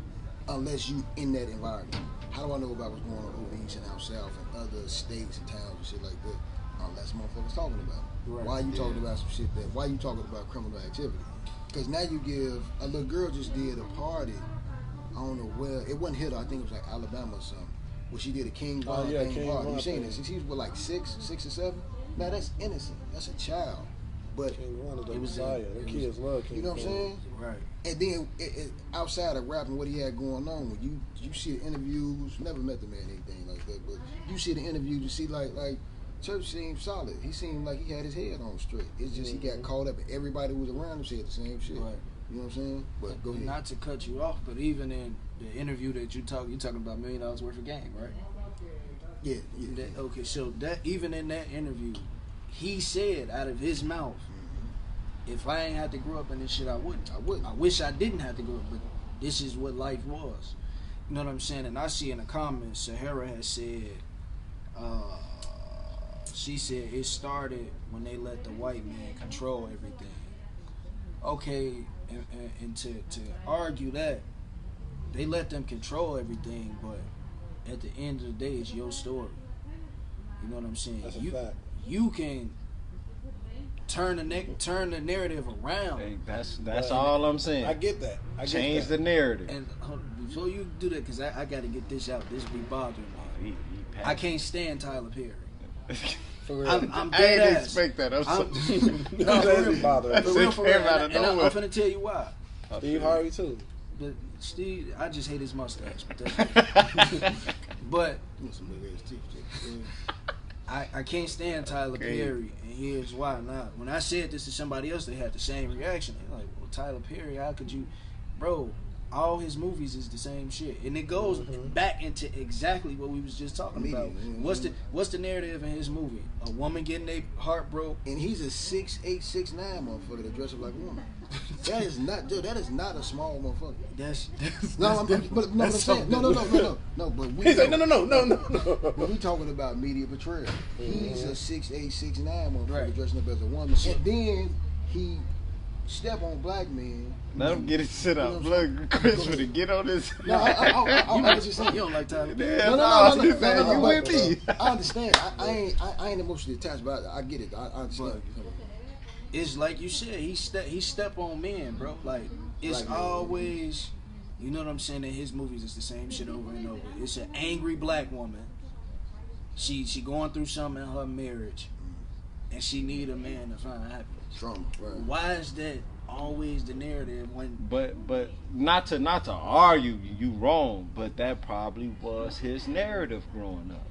unless you in that environment. How do I know about what's going on over east and out south and other states and towns and shit like that? Unless motherfuckers talking about it. Right. Why you talking about some shit that? Why you talking about criminal activity? Because now you give a little girl just did a party. I don't know where it wasn't here. I think it was like Alabama or something. Where she did a King Von thing party. You seen this? She was with like 6 or 7. Now that's innocent. That's a child. But King Von is the It was Messiah. The kids love King you know what I'm Von. saying? Right. And then outside of rapping, what he had going on, when you see the interviews, never met the man anything like that, but you see the interviews, you see like Church seemed solid. He seemed like he had his head on straight. It's just he got caught up, and everybody who was around him said the same shit. Right. You know what I'm saying? But go ahead. Not to cut you off, but even in the interview that you're talking about $1 million worth of game, right? Yeah. Okay, so that even in that interview, he said out of his mouth, if I ain't had to grow up in this shit, I wouldn't. I wish I didn't have to grow up, but this is what life was. You know what I'm saying? And I see in the comments, Sahara has said, she said it started when they let the white man control everything. Okay, and to argue that, they let them control everything, but at the end of the day, it's your story. You know what I'm saying? That's a fact. You can turn the narrative around. Hey, that's all I'm saying. I get that. Change the narrative. And before you do that, because I got to get this out. This be bothering me. He I can't stand Tyler Perry. For real. I'm I dead didn't ass. expect that. I'm so No, that is bothering. For real, for real. Out of And I'm nowhere. finna tell you why. Steve Harvey too. But Steve, I just hate his mustache. But Some big ass teeth, yeah. I can't stand Tyler Perry, and here's why. Now, when I said this to somebody else, they had the same reaction. They're like, well, Tyler Perry, how could you... Bro, all his movies is the same shit. And it goes back into exactly what we was just talking about. What's the narrative in his movie? A woman getting their heart broke. And he's a 6'8", 6'9" motherfucker that dresses like a woman. That is not a small motherfucker. That's But no, I'm saying, no. But we He's like, no. But we talking about media portrayal. He's a 6'8", 6'9" motherfucker Right. dressing up as a woman, and then he step on black men. Let him get his shit up. Look, Chris to get on this. No, I was just saying. You don't like Tyler Perry? No, You with me? I understand. I ain't emotionally attached, but I get it. I understand. It's like you said, he step on men, bro. Like it's Black men. always, you know what I'm saying. In his movies, it's the same shit over and over. It's an angry black woman. She going through something in her marriage, and she need a man to find happiness. Trauma, right? Why is that always the narrative when? But not to argue you wrong, but that probably was his narrative growing up.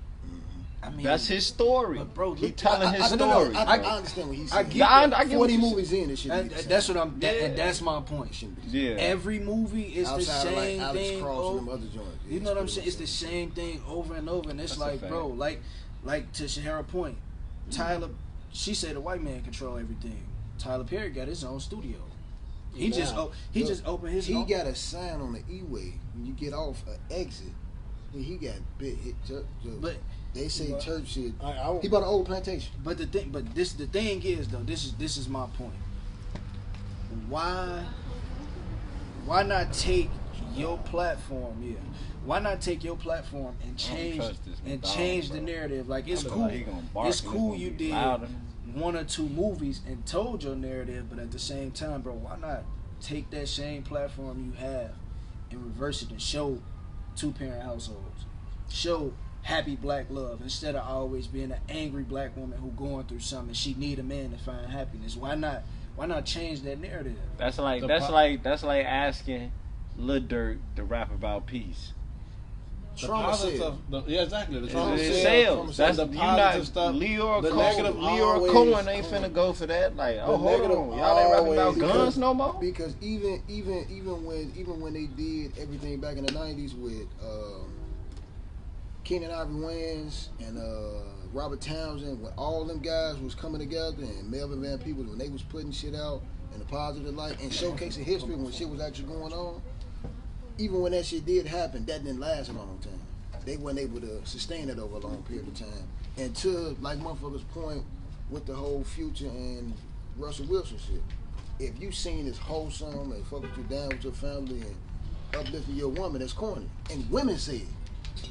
I mean, That's his story. But bro, he look, telling his No, story. I understand what he's saying. I get 40 what you movies in, this shit. that's what I'm. And that's my point. Yeah. Every movie is the Outside of like same Alex thing. Cross and them other joints. You know what I'm saying? It's the same thing over and over, and it's That's a like, fact. bro, like to Shahara point, Tyler, she said the white man control everything. Tyler Perry got his own studio. He just opened his. He own. got a sign on the E-way when you get off an exit. He got bit hit. But they say church shit. I He bought an old plantation. the thing is though, this is my point. Why not take your platform? Yeah. Why not take your platform and change the narrative? Like it's cool. It's cool you did one or two movies and told your narrative, but at the same time, bro, why not take that same platform you have and reverse it and show 2-parent households, show happy black love instead of always being an angry black woman who going through something. She need a man to find happiness. Why not change that narrative? That's like asking Lil Durk to rap about peace. Trauma sale. Yeah, exactly. The trauma It sale. sells. That's the you positive not stuff. Leo The Cohen. negative Leo always Cohen ain't finna go for that. Like, oh, hold negative on, y'all ain't rapping about always- guns no more. Because even when they did everything back in the 90s with Keenan Ivory Wayans and Robert Townsend, when all them guys was coming together, and Melvin Van Peebles, when they was putting shit out in a positive light and showcasing history when shit was actually going on, even when that shit did happen, that didn't last a long time. They weren't able to sustain it over a long period of time. And to, like motherfuckers' point with the whole Future and Russell Wilson shit, if you seen as wholesome and fuck with you down with your family and uplifting your woman, that's corny. And women say it.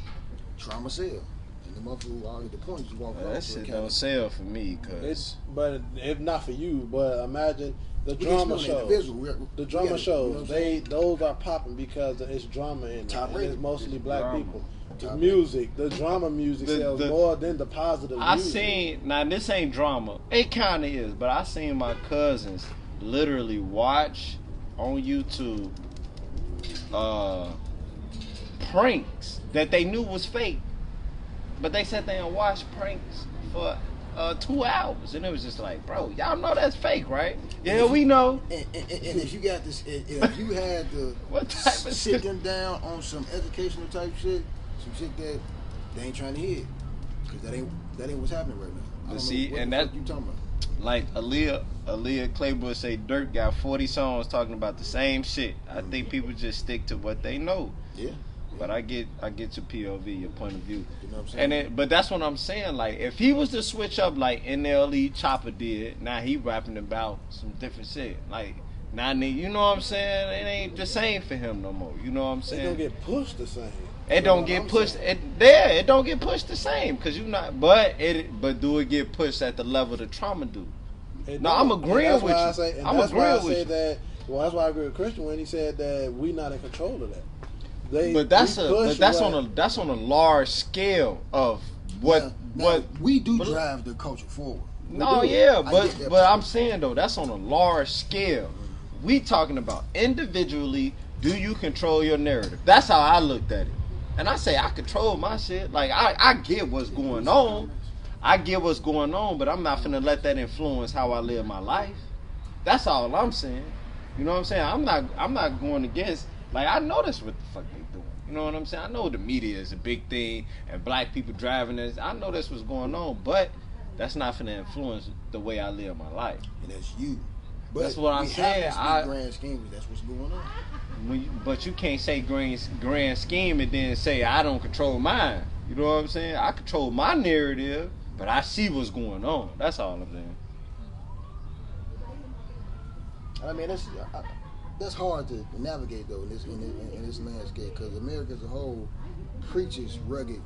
Trauma sell. And the motherfucker who argued the point, you walk That shit don't sell for me, cause but if not for you, but imagine the We drama just shows. individual. The drama shows, you know those are popping because it's drama in it. Top And rated. it's mostly black Drama. people. The Top music, the drama music sells the- more than the positive I music. seen, now this ain't drama. It kinda is, but I seen my cousins literally watch on YouTube pranks that they knew was fake. But they sat there and watched pranks for 2 hours, and it was just like, bro, y'all know that's fake, right? Yeah, we know. And if you got this, if you had to What type of sit shit? them down on some educational type shit, some shit that they ain't trying to hear, because that ain't what's happening right now. I But don't see, know what and the that- fuck you talking about. Like Aaliyah Claiborne say Dirk got 40 songs talking about the same shit. I think people just stick to what they know. Yeah. But I get your POV, your point of view. You know what I'm saying? But that's what I'm saying. Like, if he was to switch up like NLE Chopper did, now he rapping about some different shit. Like, now you know what I'm saying? It ain't the same for him no more. You know what I'm It saying? don't get pushed the same. It don't get pushed. It don't get pushed the same because you not. But do it get pushed at the level the trauma do? No, I'm agreeing with you. I'm agreeing with you. That. Well, that's why I agree with Christian when he said that we not in control of that. But that's on a large scale of what. We do drive the culture forward. No, do. yeah, I get that but I'm saying though that's on a large scale. We talking about individually. Do you control your narrative? That's how I looked at it. And I say I control my shit. Like I get what's going on. I get what's going on, but I'm not finna let that influence how I live my life. That's all I'm saying. You know what I'm saying? I'm not going against. Like, I know that's what the fuck they doing. You know what I'm saying? I know the media is a big thing and black people driving this. I know that's what's going on, but that's not finna influence the way I live my life. And that's you. But That's what I'm saying. Grand scheme, that's what's going on. But you can't say grand scheme and then say I don't control mine. You know what I'm saying? I control my narrative, but I see what's going on. That's all I'm saying. I mean, that's hard to navigate though in this landscape, because America as a whole preaches rugged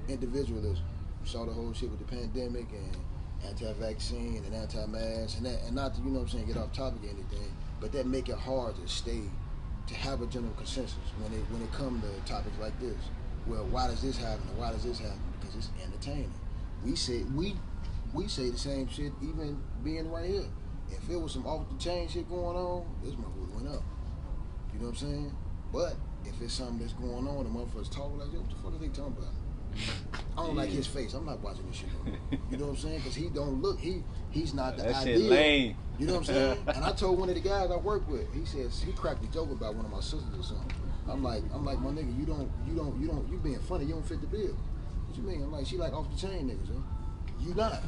individualism. You saw the whole shit with the pandemic and anti-vaccine and anti-mask and not to, you know what I'm saying, get off topic or anything, but that make it hard to have a general consensus when it comes to topics like this. Well, why does this happen and why does this happen? Because it's entertaining. We say the same shit even being right here. If it was some off the chain shit going on, this motherfucker went up. You know what I'm saying? But if it's something that's going on, the motherfuckers talking like, yo, what the fuck are they talking about? I don't like his face. I'm not watching this shit. You know what I'm saying? Because he don't look. He's not the That ideal. shit lame. You know what I'm saying? And I told one of the guys I work with. He says he cracked a joke about one of my sisters or something. I'm like, my nigga, you being funny. You don't fit the bill. What you mean? I'm like, she like off the chain niggas, huh? You not.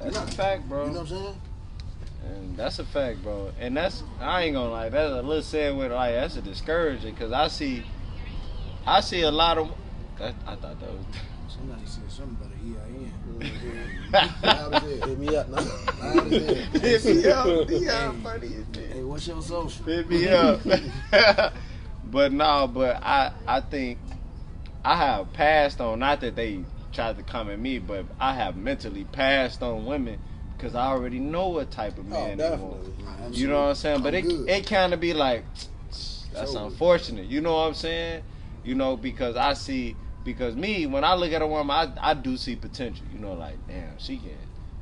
That's a fact, bro. You know what I'm saying? And that's a fact, bro. And that's, I ain't gonna lie, that's a little sad with, like, that's a discouraging, because I see a lot of, I thought that was, Somebody said something about an EIN. Loud as hell. Hit me up now. Loud as hell. hit me up, yeah, funny as Hey, shit. what's your social? Hit me up. But I think I have passed on, not that they tried to come at me, but I have mentally passed on women because I already know what type of man they want. Definitely. You know what I'm saying? But I'm good. it kind of be like, that's So- unfortunate. You know what I'm saying? You know, because me, when I look at a woman, I do see potential. You know, like, damn, she can.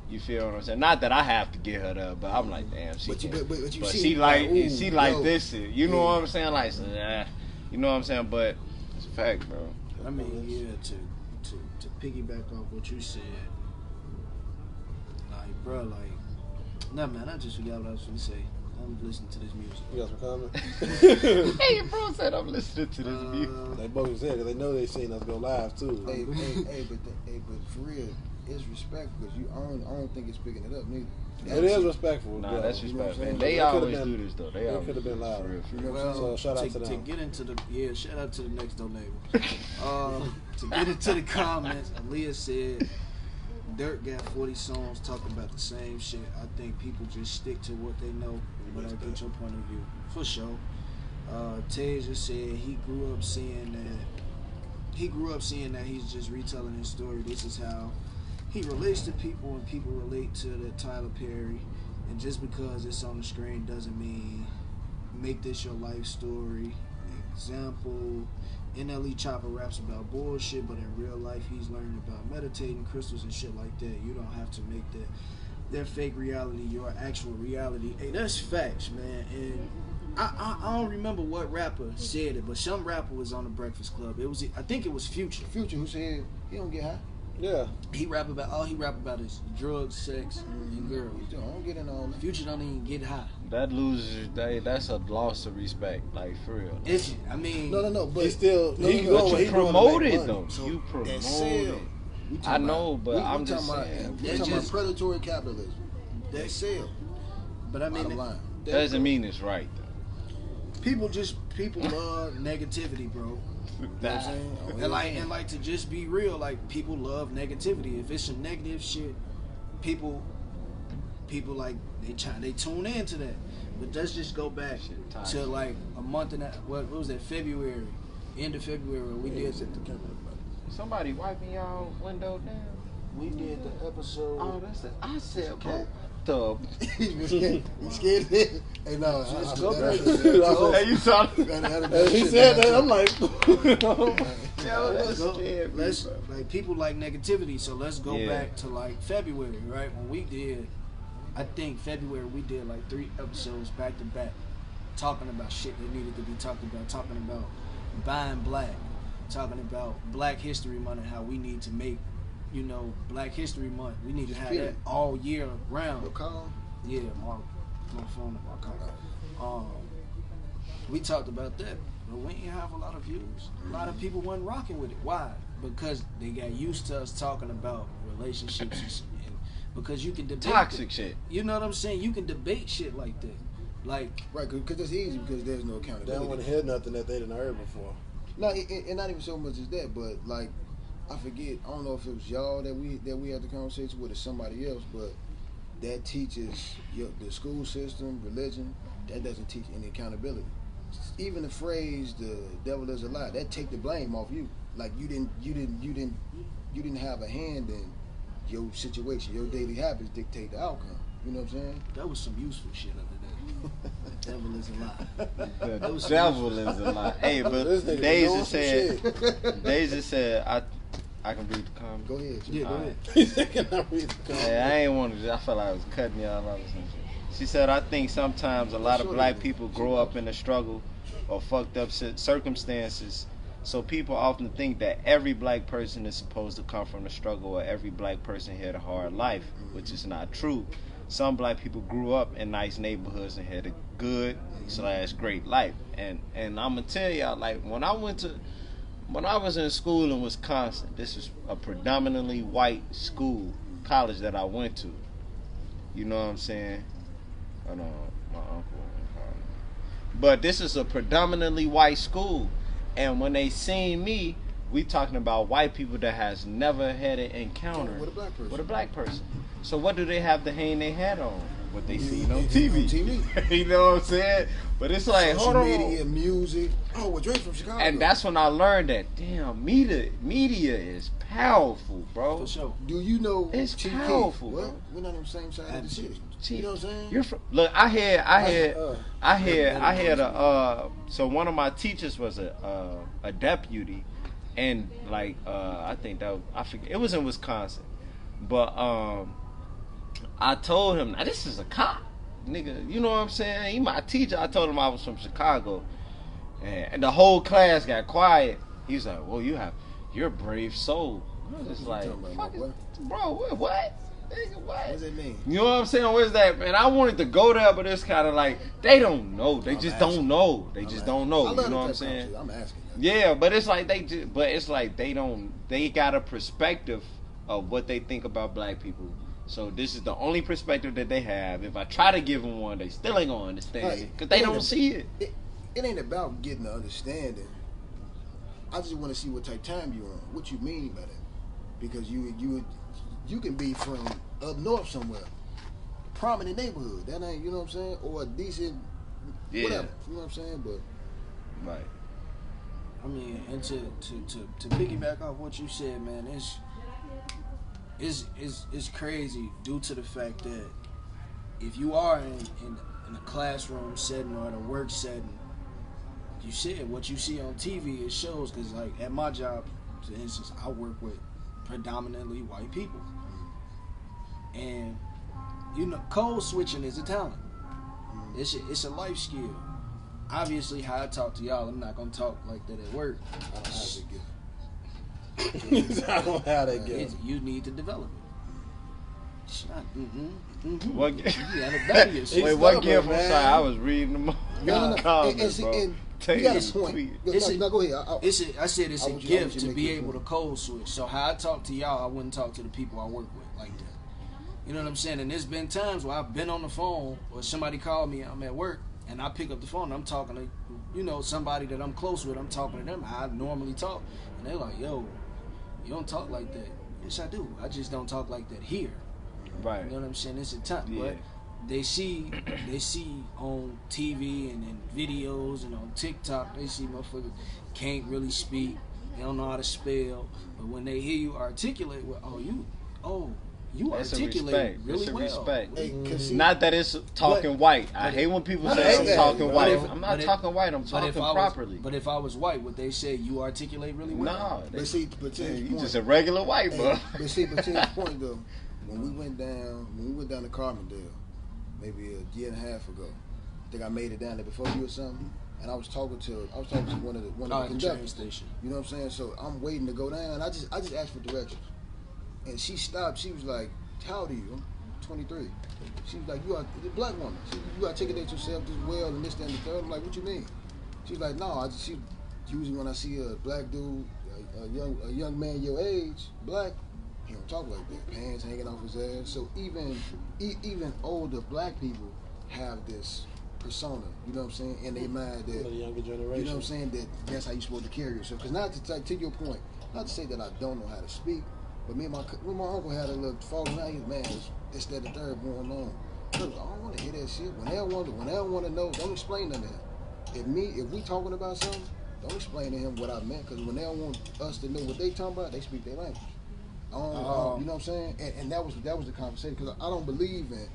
You feel what I'm saying? Not that I have to get her there, but I'm like, damn, she But you- can. but you But see, she like, ooh, she like yo. this shit. You know Yeah. what I'm saying? Like, you know what I'm saying? But it's a fact, bro. I mean, yeah, to piggyback off what you said, like, bro, like, nah, man, I just forgot what I was gonna say. I'm listening to this music. You got some comments? Hey, bro said I'm listening to this music. They both said because they know they seen us go live too. But for real, it's respect because I don't think it's picking it up neither. It is respectful. Nah, bro. that's You know what I'm respectful. saying? They It always could've do been- this though. They it always could've been louder. For real, for real. Well, So shout out to to them. get into the shout out to the next door neighbor. To get into the comments, Aaliyah said Dirk got 40 songs talking about the same shit. I think people just stick to what they know, but I get your point of view for sure. Tasia said he grew up seeing that he's just retelling his story. This is how he relates to people, and people relate to the Tyler Perry. And just because it's on the screen doesn't mean make this your life story. Example, NLE Chopper raps about bullshit, but in real life he's learning about meditating, crystals, and shit like that. You don't have to make their fake reality your actual reality. Hey, that's facts, man. And I don't remember what rapper said it, but some rapper was on the Breakfast Club. I think it was Future. Future who said he don't get high. Yeah. He rap about is drugs, sex, and girls. I don't get in all that. Future don't even get high. That loses. That's a loss of respect. Like for real. Is it? I mean, No, but He still No, he no, doing but what you he doing to promote make it money. though. So You promote that sale. it. We I talking know, about- but we I'm talking just about, saying. we That's talking about just- predatory capitalism. That That- sale. but I mean, Bottom line. That doesn't mean it's right people love negativity, bro. though. You know what I'm saying? And like to just be real, like people love negativity. If it's some negative shit, people like they tune into that. But let's just go back Shit, time. to like a month and what was that? February, end of February, we did Somebody wiping y'all window down. we did the episode. Oh, that's it. I said, bro. The He's scared. Hey, no. Just go that- back. that- hey, you saw He said that. I'm like, Yo, that's Let's scared me, let's bro. like people like negativity, so let's go Yeah. back to like February, right? When we did, I think February we did like 3 episodes back to back, talking about shit that needed to be talked about, talking about buying black, talking about Black History Month and how we need to make, Black History Month. We need to have that all year round. Your call? Yeah, my phone, my car. We talked about that, but we didn't have a lot of views. A lot of people wasn't rocking with it. Why? Because they got used to us talking about relationships and because you can debate Toxic it. shit. You know what I'm saying? You can debate shit like that. Like, Right, because it's easy because there's no they don't want accountability. to hear nothing that they didn't heard before. No, and not even so much as that, but like I forget. I don't know if it was y'all that we had the conversation with, or somebody else, but that teaches the school system, religion. That doesn't teach any accountability. Even the phrase "the devil is a lie" that take the blame off you. Like you didn't have a hand in your situation. Your daily habits dictate the outcome. You know what I'm saying? that was some useful shit under there. The devil is a lie. The That was devil is a lie. Hey, but This nigga Deja doing some said, Deja said, I can read the comment. Go ahead. Jim. Yeah, go All ahead. He said, "Can I read the comment?" Hey, I ain't want to. I felt like I was cutting y'all off or something. She said, I think sometimes a lot of black people grow up in a struggle or fucked up circumstances. So people often think that every black person is supposed to come from a struggle or every black person had a hard life, which is not true. Some black people grew up in nice neighborhoods and had a good / great life. And I'm gonna tell y'all, like when I was in school in Wisconsin, this is a predominantly white college that I went to. You know what I'm saying? I know my uncle. But this is a predominantly white school. And when they seen me, we talking about white people that has never had an encounter With a black person. with a black person. So what do they have to hang their hat on? What they seen on TV. On TV. You know what I'm saying? But it's like, Social hold on. media, music. Oh, well, Drake's from Chicago. And that's when I learned that, damn, media is powerful, bro. For sure. Do you know It's Chief powerful, Keef? Well, bro. we're not on the same side of the city. Chief, You know what I'm saying? You're from, look, I had so one of my teachers was a deputy, and like I think that I forget, it was in Wisconsin, but I told him, now this is a cop, nigga, you know what I'm saying? He my teacher. I told him I was from Chicago, and the whole class got quiet. He was like, well, you're a brave soul. I was just like, talking about, fuck what? it, bro, what? Nigga, what? What does it mean? You know what I'm saying? Where's that? Man, I wanted to go there, but it's kind of like they don't know. They just don't know. They just don't know. You know what I'm saying? I'm asking. Yeah, but it's like they don't. They got a perspective of what they think about black people. So this is the only perspective that they have. If I try to give them one, they still ain't gonna understand it because they don't see it. It ain't about getting the understanding. I just want to see what type of time you're on. What you mean by that? Because you can be from up north somewhere, prominent neighborhood. That ain't, you know what I'm saying, or a decent, whatever. You know what I'm saying? But right. I mean, and to piggyback off what you said, man, it's crazy due to the fact that if you are in a classroom setting or in a work setting, you said what you see on TV, it shows. Because like at my job, for instance, I work with predominantly white people, and you know, code switching is a talent. It's a life skill. Obviously, how I talk to y'all, I'm not gonna talk like that at work. I don't have that gift. I don't have that gift. You need to develop it. It's not. What? Wait, what gift? I'm sorry, I was reading them. Comments, bro. You got a point. No, go ahead. I said it's a gift to be able to code switch. So how I talk to y'all, I wouldn't talk to the people I work with like that. You know what I'm saying? And there's been times where I've been on the phone or somebody called me, I'm at work, and I pick up the phone and I'm talking to, you know, somebody that I'm close with. I'm talking to them how I normally talk. And they're like, yo, you don't talk like that. Yes, I do. I just don't talk like that here. Right. You know what I'm saying? It's a time. Yeah. But they see on TV and in videos and on TikTok, they see motherfuckers can't really speak. They don't know how to spell. But when they hear you articulate, you That's articulate really well. Respect. Hey, not that it's talking white. I hate when people say I'm talking white. I'm not talking white. I'm talking properly. But if I was white, would they say you articulate really well? Nah. But see, you just a regular white, bro. But see, to his point though, when we went down to Carbondale, maybe a year and a half ago, I think I made it down there before you or something, and I was talking to one of the conductors. Station. You know what I'm saying? So I'm waiting to go down. I just asked for directions, and she stopped. She was like, "How old are you?" I'm 23. She was like, "You are a black woman. You articulate yourself this well and this, that, and the third." I'm like, "What you mean?" She's like, "No, usually when I see a black dude, a young man your age, black, he don't talk like that. Pants hanging off his ass." So even older black people have this persona, you know what I'm saying, in their mind that the younger generation. You know what I'm saying, that's how you're supposed to carry yourself. Because not to your point, not to say that I don't know how to speak, but me and my uncle had a little falling out. He was, man, it's that the third going on. I don't want to hear that shit. When they don't want to know, don't explain to them. If we talking about something, don't explain to him what I meant. Because when they don't want us to know what they talking about, they speak their language. You know what I'm saying? And that was the conversation. Because I don't believe in,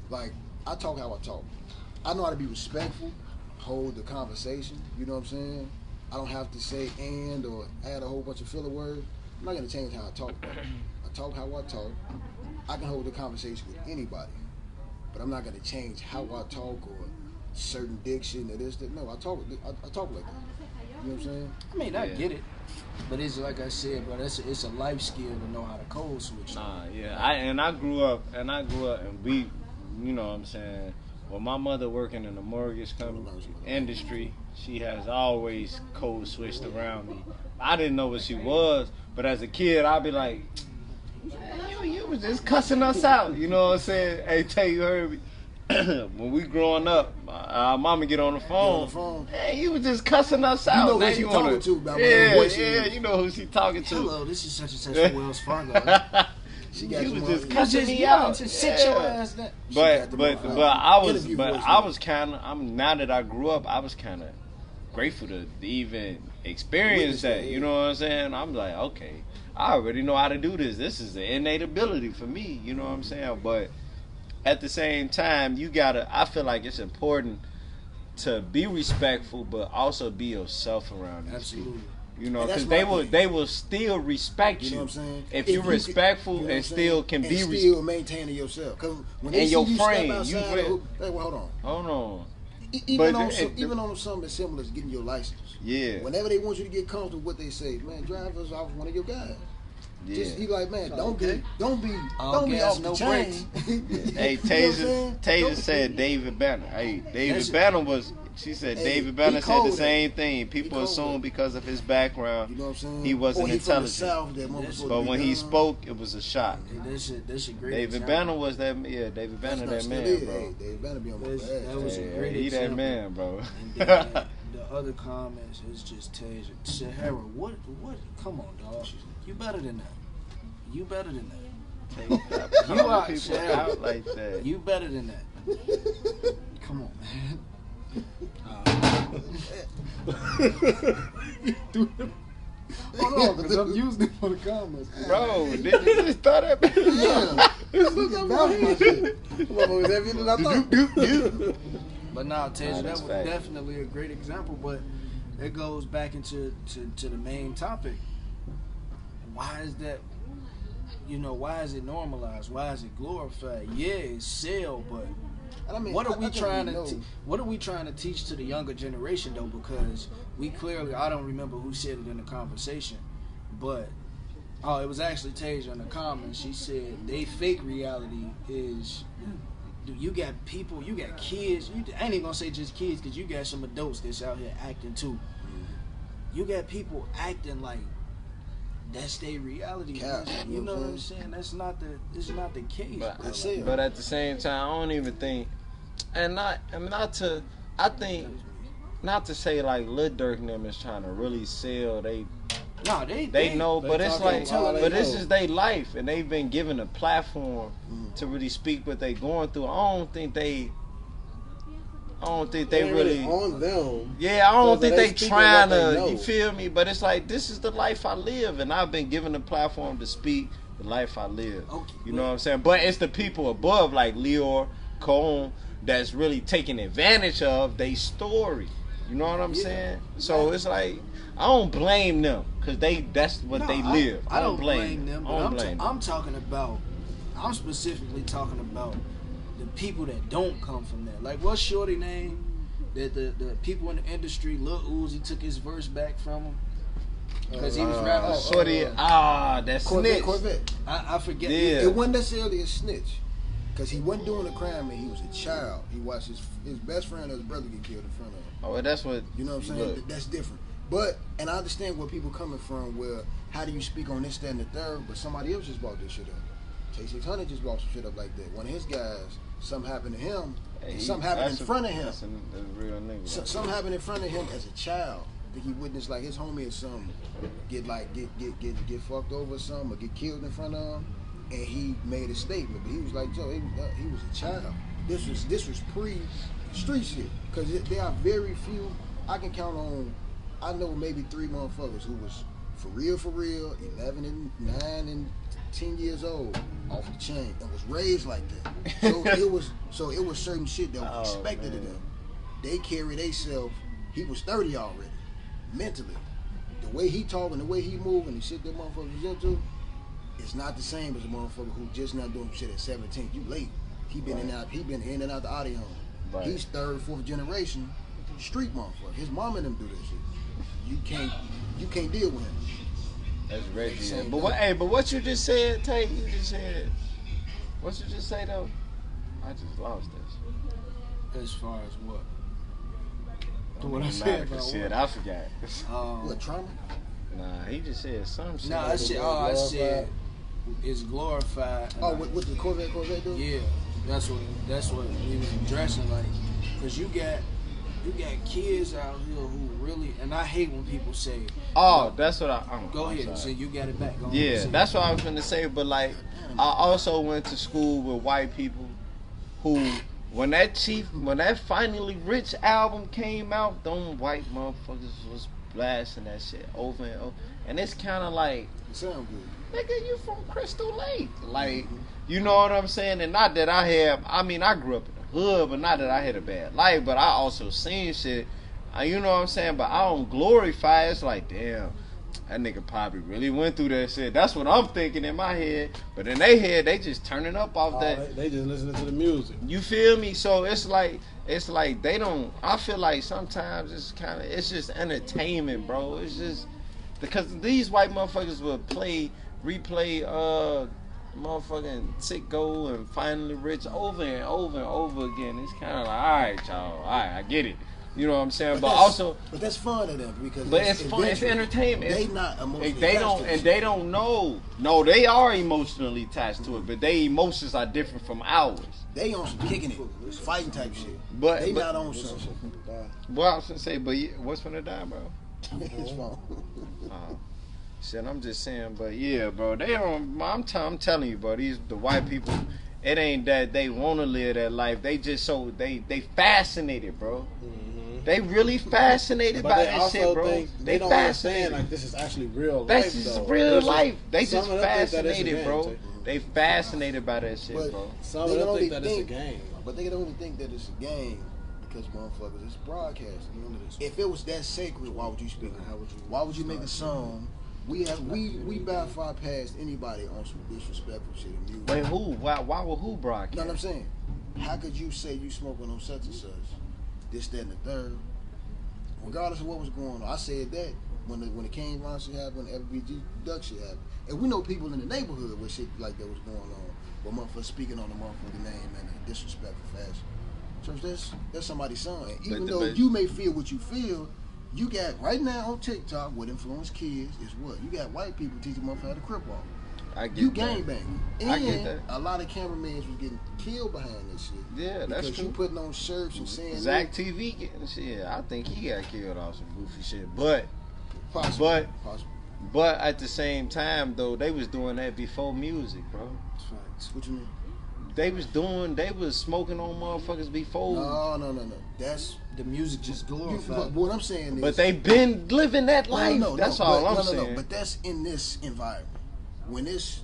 like, I talk how I talk. I know how to be respectful, hold the conversation. You know what I'm saying? I don't have to say and or add a whole bunch of filler words. I'm not gonna change how I talk. Bro. I talk how I talk. I can hold the conversation with anybody, but I'm not gonna change how I talk or certain diction or this. That. No, I talk like that. You know what I'm saying? I mean, I get it, but it's like I said, bro. It's a life skill to know how to code switch. I grew up, and we, you know what I'm saying. Well, my mother working in the mortgage company industry, she has always code switched around me. I didn't know what she was, but as a kid, I'd be like, you was just cussing us out. You know what I'm saying? Hey, tell you heard me. When we growing up, our mama get on the phone. Hey, you was just cussing us out. You know who she talking to. You know who she talking to. Hello, this is such and such from Wells Fargo. She was just cussing me out. Sit your ass down. But now that I grew up, I was kind of grateful to even experience that. You know what I'm saying? I'm like, okay, I already know how to do this. This is an innate ability for me. You know what I'm saying? But at the same time, I feel like it's important to be respectful, but also be yourself around these people. You know, because they will still respect you. You know what I'm saying? If you're respectful and still can be still maintaining yourself. Cause when they and see your you frame, step outside, hold on. Even on something as simple as getting your license. Yeah. Whenever they want you to get comfortable with what they say, man, drive us off one of your guys. Just he like, man, don't be gas, off no the chain. Hey, Tasia said David Banner. Hey, David Banner was. She said David Banner said the same thing. People assume because of his background, You know what I'm saying? he wasn't From the intelligent. South, that motherfucker But be when he dumb. spoke, it was a shot. That's a great David example. Banner was that. Yeah, David Banner That's that not man, still bro. Hey, David Banner be on my That ass. was a great He that example. man, bro. And then the other comments is just Tasia. Sahara, what? Come on, dog. You better than that. You better than that. You out, people Sahara. out like that. You better than that. Come on, man. Hold on, because I'm using it for the comments. Bro, did you just throw that back? But nah, Tasia, that that's was fact. definitely a great example. But it goes back into to the main topic. Why is that? You know, why is it normalized? Why is it glorified? Yeah, it's sell, but I mean, what are I we think trying we to? know. What are we trying to teach to the younger generation though? Because we clearly, I don't remember who said it in the conversation, but it was actually Tasia in the comments. She said they fake reality is. You got people, you got kids. I ain't even gonna say just kids, because you got some adults that's out here acting too. You got people acting like that's their reality. Cap, You know what I'm saying? That's not the case. But at the same time, I don't even think, and not to say like Lil Durk and them is trying to really sell they know, but it's like, but this is their life, and they've been given a platform to really speak what they going through. I don't think they really on them. Yeah, I don't think they speaking trying what they to. know. You feel me? But it's like, this is the life I live, and I've been given a platform to speak the life I live. Okay. You know what I'm saying? But it's the people above, like Leor, Cone, that's really taking advantage of their story. You know what I'm saying? So it's like, I don't blame them, because that's what they live. I don't blame them. I don't But blame them. I'm talking about. I'm specifically talking about the people that don't come from there. Like, what's Shorty name? That the people in the industry, Lil Uzi took his verse back from him because he was rapping. Shorty, that's snitch. Corvette. I forget. Yeah. It wasn't necessarily a snitch, because he wasn't doing a crime and he was a child. He watched his best friend or his brother get killed in front of him. Oh, well, that's what. You know what I'm saying? That's different. But, and I understand where people coming from, where how do you speak on this, that, and the third, but somebody else just brought this shit up. K600 just brought some shit up like that. One of his guys, something happened to him, and something happened in front of him. That's a real nigga. Something happened in front of him as a child. I think he witnessed like his homie or something get fucked over or something, or get killed in front of him, and he made a statement. But he was like, Joe, he was a child. This was pre-street shit, because there are very few. I can count on. I know maybe 3 motherfuckers who was for real, 11 and 9 and 10 years old, off the chain, and was raised like that. So it was certain shit that was expected of them. They carry themselves. He was 30 already, mentally. The way he talking, the way he moving, the shit that motherfuckers into, it's not the same as a motherfucker who just not doing shit at 17. You late. He been in and out the audio home. Right. He's 3rd, 4th generation street motherfucker. His mama and them do this shit. You can't deal with him. That's Reggie. Same But thing. what you just said, Tate, what you just say though? I just lost this. As far as what? What I said about shit, what? I forgot. What, trauma? Nah, he just said some shit. I said it's glorified. and Oh, with the Corvette dude? Yeah, that's what we was addressing, like, because you got kids out here who really, and I hate when people say, Oh, that's what go I'm ahead, sorry. so you got it back. Go Yeah, ahead, that's what I was gonna say. But like, I also went to school with white people who, when that Finally Rich album came out, them white motherfuckers was blasting that shit over and over, and it's kind of like, It sound good. nigga, you from Crystal Lake, like, you know what I'm saying? And not that I grew up in the hood, but not that I had a bad life, but I also seen shit, you know what I'm saying? But I don't glorify it. It's like, damn, that nigga probably really went through that shit. That's what I'm thinking in my head. But in their head, they just turning up off that. They just listening to the music. You feel me? So it's like they don't. I feel like sometimes it's just entertainment, bro. It's just because these white motherfuckers will play replay motherfucking Sick Goal and Finally Rich over and over and over again. It's kind of like, all right, y'all, all right, I get it. You know what I'm saying? But also, but that's fun to them because it's fun. It's entertainment. They not emotionally they don't, and they don't know. No, they are emotionally attached to it, but their emotions are different from ours. They on some kicking it, fighting type shit. But they not on some. Well, I was gonna say, but what's gonna die, bro? It's wrong. Shit, I'm just saying, but yeah, bro, they don't. I'm telling you, bro, the white people. It ain't that they want to live that life. They just they fascinated, bro. Mm-hmm. They really fascinated by that shit, bro. They don't understand like this is actually real life. That's just real life. They just fascinated, bro. They fascinated by that shit, bro. Some of them think that it's a game, but they can only think that it's a game because motherfuckers, it's broadcasting. If it was that sacred, why would you speak it? Why would you make a song? We by far past anybody on some disrespectful shit in music. Wait, who? Why would who broadcast? You know what I'm saying? How could you say you smoking on such and such, this, that, and the third? Regardless of what was going on, I said that when the Kane Von shit happened, when the FBG Duck shit happened, and we know people in the neighborhood where shit like that was going on, where motherfuckers speaking on the motherfucking name in a disrespectful fashion. So that's somebody's son. And even though you may feel what you feel. You got right now on TikTok what influence kids is what you got white people teaching motherfuckers how to crip walk. I get you that. gangbanging, and I get that. a lot of cameramen was getting killed behind this shit. Yeah, that's because true. you putting on shirts and saying Zach TV getting shit. I think he got killed off some goofy shit, but at the same time though, they was doing that before music, bro. Facts. What you mean? They was smoking on motherfuckers before. No. That's the music just glorified. What I'm saying is, but they been living that life. That's all I'm saying. But that's in this environment. When it's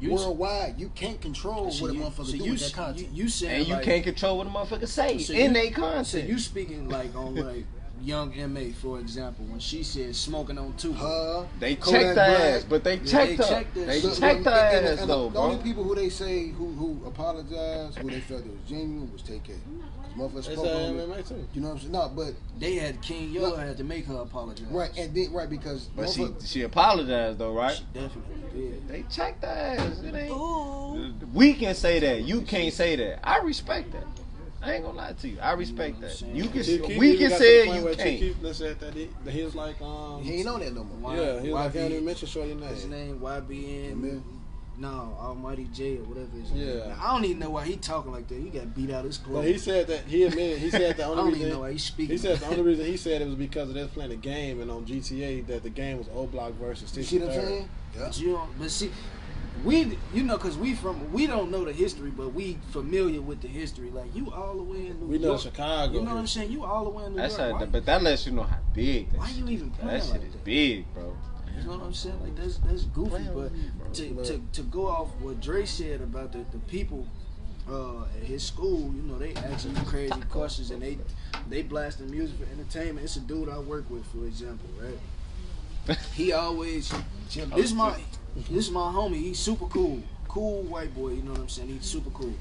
worldwide, you can't control what a motherfucker do with that content. You saying and you can't control what a motherfucker say in their content. So you speaking like on like Young M.A. for example, when she said smoking on two. They checked her ass, but they checked her. They checked her ass though, the only people who they say who apologized, who they felt it was genuine, was Take Care. Motherfuckers spoke on MMA too. You know what I'm saying? No, but they had King Yo had to make her apologize. Right, and then because but she apologized though, right? She definitely did. They checked her ass. It ain't. We can say that. You can't say that. I respect that. I ain't gonna lie to you. I respect that. You can. We can say it. You can't. Let's say that he was like he ain't on that no more. Yeah, he was like, can't even mention shorty name. His name YBN. No, Almighty J or whatever his name. Yeah. I don't even know why he talking like that. He got beat out his clothes. But he said that he admitted. He said the only I don't reason even know why he's speaking. He said the only reason he said it was because they was playing a game and on GTA that the game was O Block versus 63rd. You see what I'm saying? Yeah. But see, because we don't know the history, but we familiar with the history. Like you all the way in New York. We know Chicago. You know what I'm saying? You all the way in New York. But that lets you know how big. Why you even playing that shit is big, bro. You know what I'm saying? Like that's goofy. But to go off what Dre said about the people at his school, you know, they asking you crazy questions and they blasting music for entertainment. It's a dude I work with, for example, right? He always this is my homie. He's super cool white boy. You know what I'm saying? He's super cool.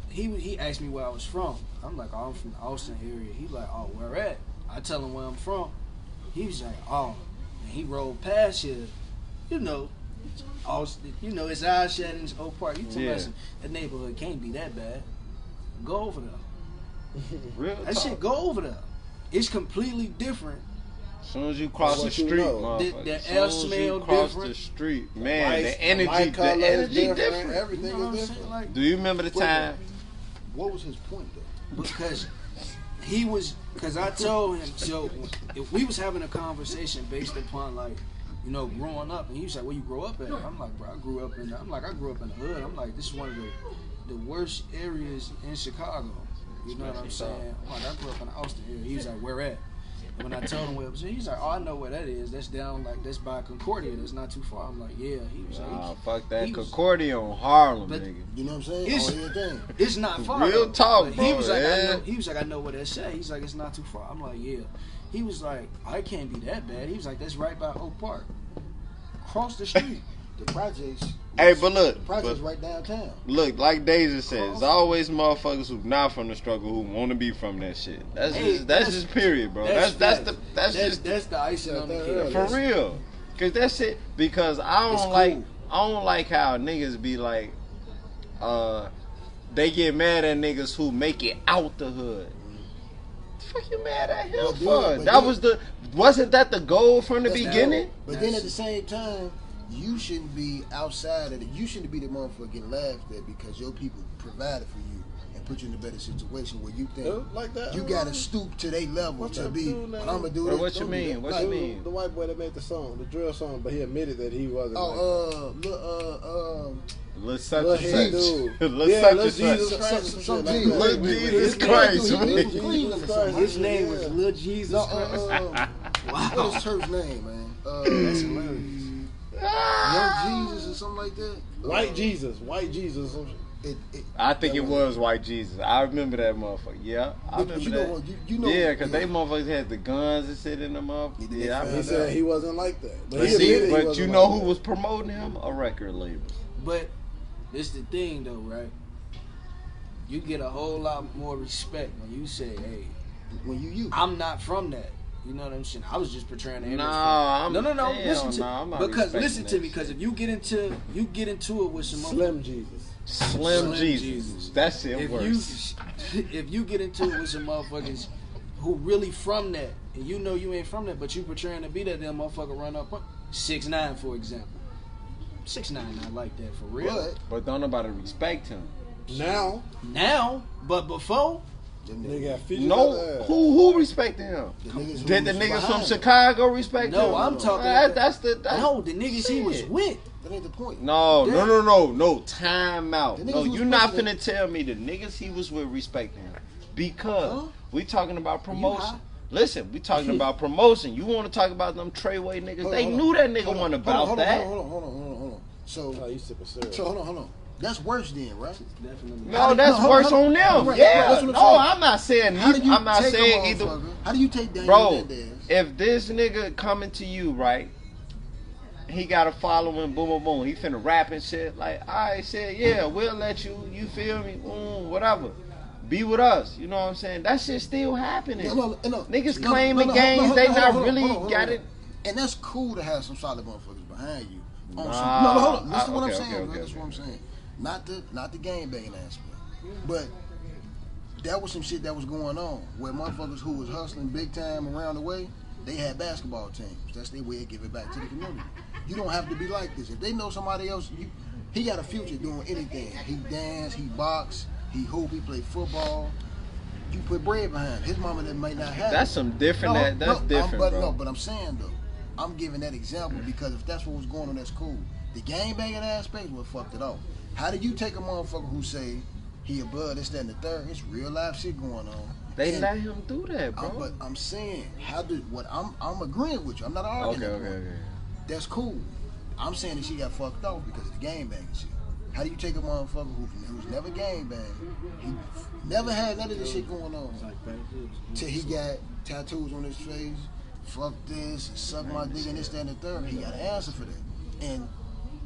He asked me where I was from. I'm like, oh, I'm from the Austin area. He's like, oh, where at? I tell him where I'm from. He was like, oh. And he rolled past here, you know. Austin, you know, it's our shed in Oak Park. You tell us that neighborhood can't be that bad. Go over there. Real that talk. shit, go over there. It's completely different. As soon as you cross the street, the air smell cross different. the street, man, the energy different. Everything is different. Like, do you remember the time? What was his point though? Because I told him, so if we was having a conversation based upon like, you know, growing up, and he was like, where you grow up at? I'm like, bro, I grew up in the hood. I'm like, this is one of the worst areas in Chicago. You know what I'm saying? I'm like, I grew up in the Austin area. He was like, where at? And when I told him where it was, he's like, oh, I know where that is. That's down, like, that's by Concordia. That's not too far. I'm like, yeah. He was like, fuck that. Concordia on Harlem, nigga. You know what I'm saying? It's not far. Real talk, bro. He was like, I know where that say. He's like, it's not too far. I'm like, yeah. He was like, I can't be that bad. He was like, that's right by Oak Park. Cross the street. The projects. Hey, but look. The projects right downtown. Look, like Deja says, there's always motherfuckers who not from the struggle who want to be from that shit. That's just period, bro. That's the icing on the cake. For real. Cause that shit. Because I It's don't like. cool. I don't like how niggas be like. They get mad at niggas who make it out the hood. The fuck you mad at him But then- for? but That then- was the. Wasn't that the goal from the That's beginning? But then at the same time, you shouldn't be outside of it. You shouldn't be the motherfucker getting laughed at because your people provided for you and put you in a better situation where you think Like that. you gotta stoop to their level What's to that be. dude But name? I'm gonna do But this. what you don't do mean? that. What Like, you mean? The white boy that made the song, the drill song, but he admitted that he wasn't. Lil such Lil and Head such. dude. Lil Yeah, such Lil and Jesus such. Christ. some Some G. shit like Lil that. Jesus Yeah, Christ, yeah, man. yeah, His Jesus Christ. His name Yeah. was Lil Jesus Christ. What is church name, man? That's hilarious. Young Jesus or something like that. White Jesus. White Jesus. Some shit. I think it was White Jesus. I remember that motherfucker. Yeah, I But remember you that. know what? You know. Yeah, because they motherfuckers had the guns and shit in them up. He did Yeah, I that. He remember said that. he wasn't like that. But he admitted he but wasn't you know like who that. was promoting him? A record label. But it's the thing though, right? You get a whole lot more respect when you say, "Hey, When you I'm not from that." You know what I'm saying? I was just portraying the image. Nah, no. hell Listen to nah, I'm not because respecting listen to that me because shit. if you get into it with some Slim Jesus. Slim Slim Jesus. Jesus. That shit if works. if you get into it with some motherfuckers who really from that and you know you ain't from that but you portraying to be that, then motherfucker run up 6ix9ine for example. 6ix9ine not like that for real. But don't nobody respect him. Now, But before, nigga got features. No, on his ass. who respected him? Did the niggas from Chicago respect him? no, I'm talking. That's the niggas he was shit. with. That ain't the point. No. Time out. The niggas No, who was you not pushing finna tell me the niggas he was with respect him because we talking about high? promotion. Listen, we talking about promotion. You want to talk about them Treyway niggas? They knew that nigga wasn't about that. Hold on. So Oh, you sipping syrup. hold on. That's worse then, right? Definitely. No, that's no, worse hold on them. Right, Yeah. that's what I'm No, saying. I'm not saying. How do you I'm not take a saying either. motherfucker? How do you take Daniel Bro, Hernandez? if this nigga coming to you, right? He got a following, boom, boom, boom. He finna rap and shit. Like, I said, yeah, we'll let you. You feel me? Whatever. Be with us. You know what I'm saying? That shit still happening. No. Niggas claiming games, they not really got it. And that's cool to have some solid motherfuckers behind you. On Nah, some, no, hold on. Listen to what okay, I'm saying, okay, bro. okay, That's what I'm saying. Not the game banging aspect. But that was some shit that was going on where motherfuckers who was hustling big time around the way, they had basketball teams. That's their way of giving back to the community. You don't have to be like this. If they know somebody else, he got a future doing anything. He dance, he box, he hoop, he play football. You put bread behind him. His mama that might not have. That's it. some different. That's different, bro. But I'm saying though, I'm giving that example because if that's what was going on, that's cool. The game banging aspect is what fucked it off. How do you take a motherfucker who say he above this, that, and the third? It's real life shit going on. They And let him do that, bro. but I'm saying, I'm agreeing with you. I'm not arguing. Okay. That's cool. I'm saying that she got fucked off because of the game banging shit. How do you take a motherfucker who's never game banged, he never had none of this shit going on, till he got tattoos on his face, fuck this, suck my dick and this, that, and the third? He got an answer for that. And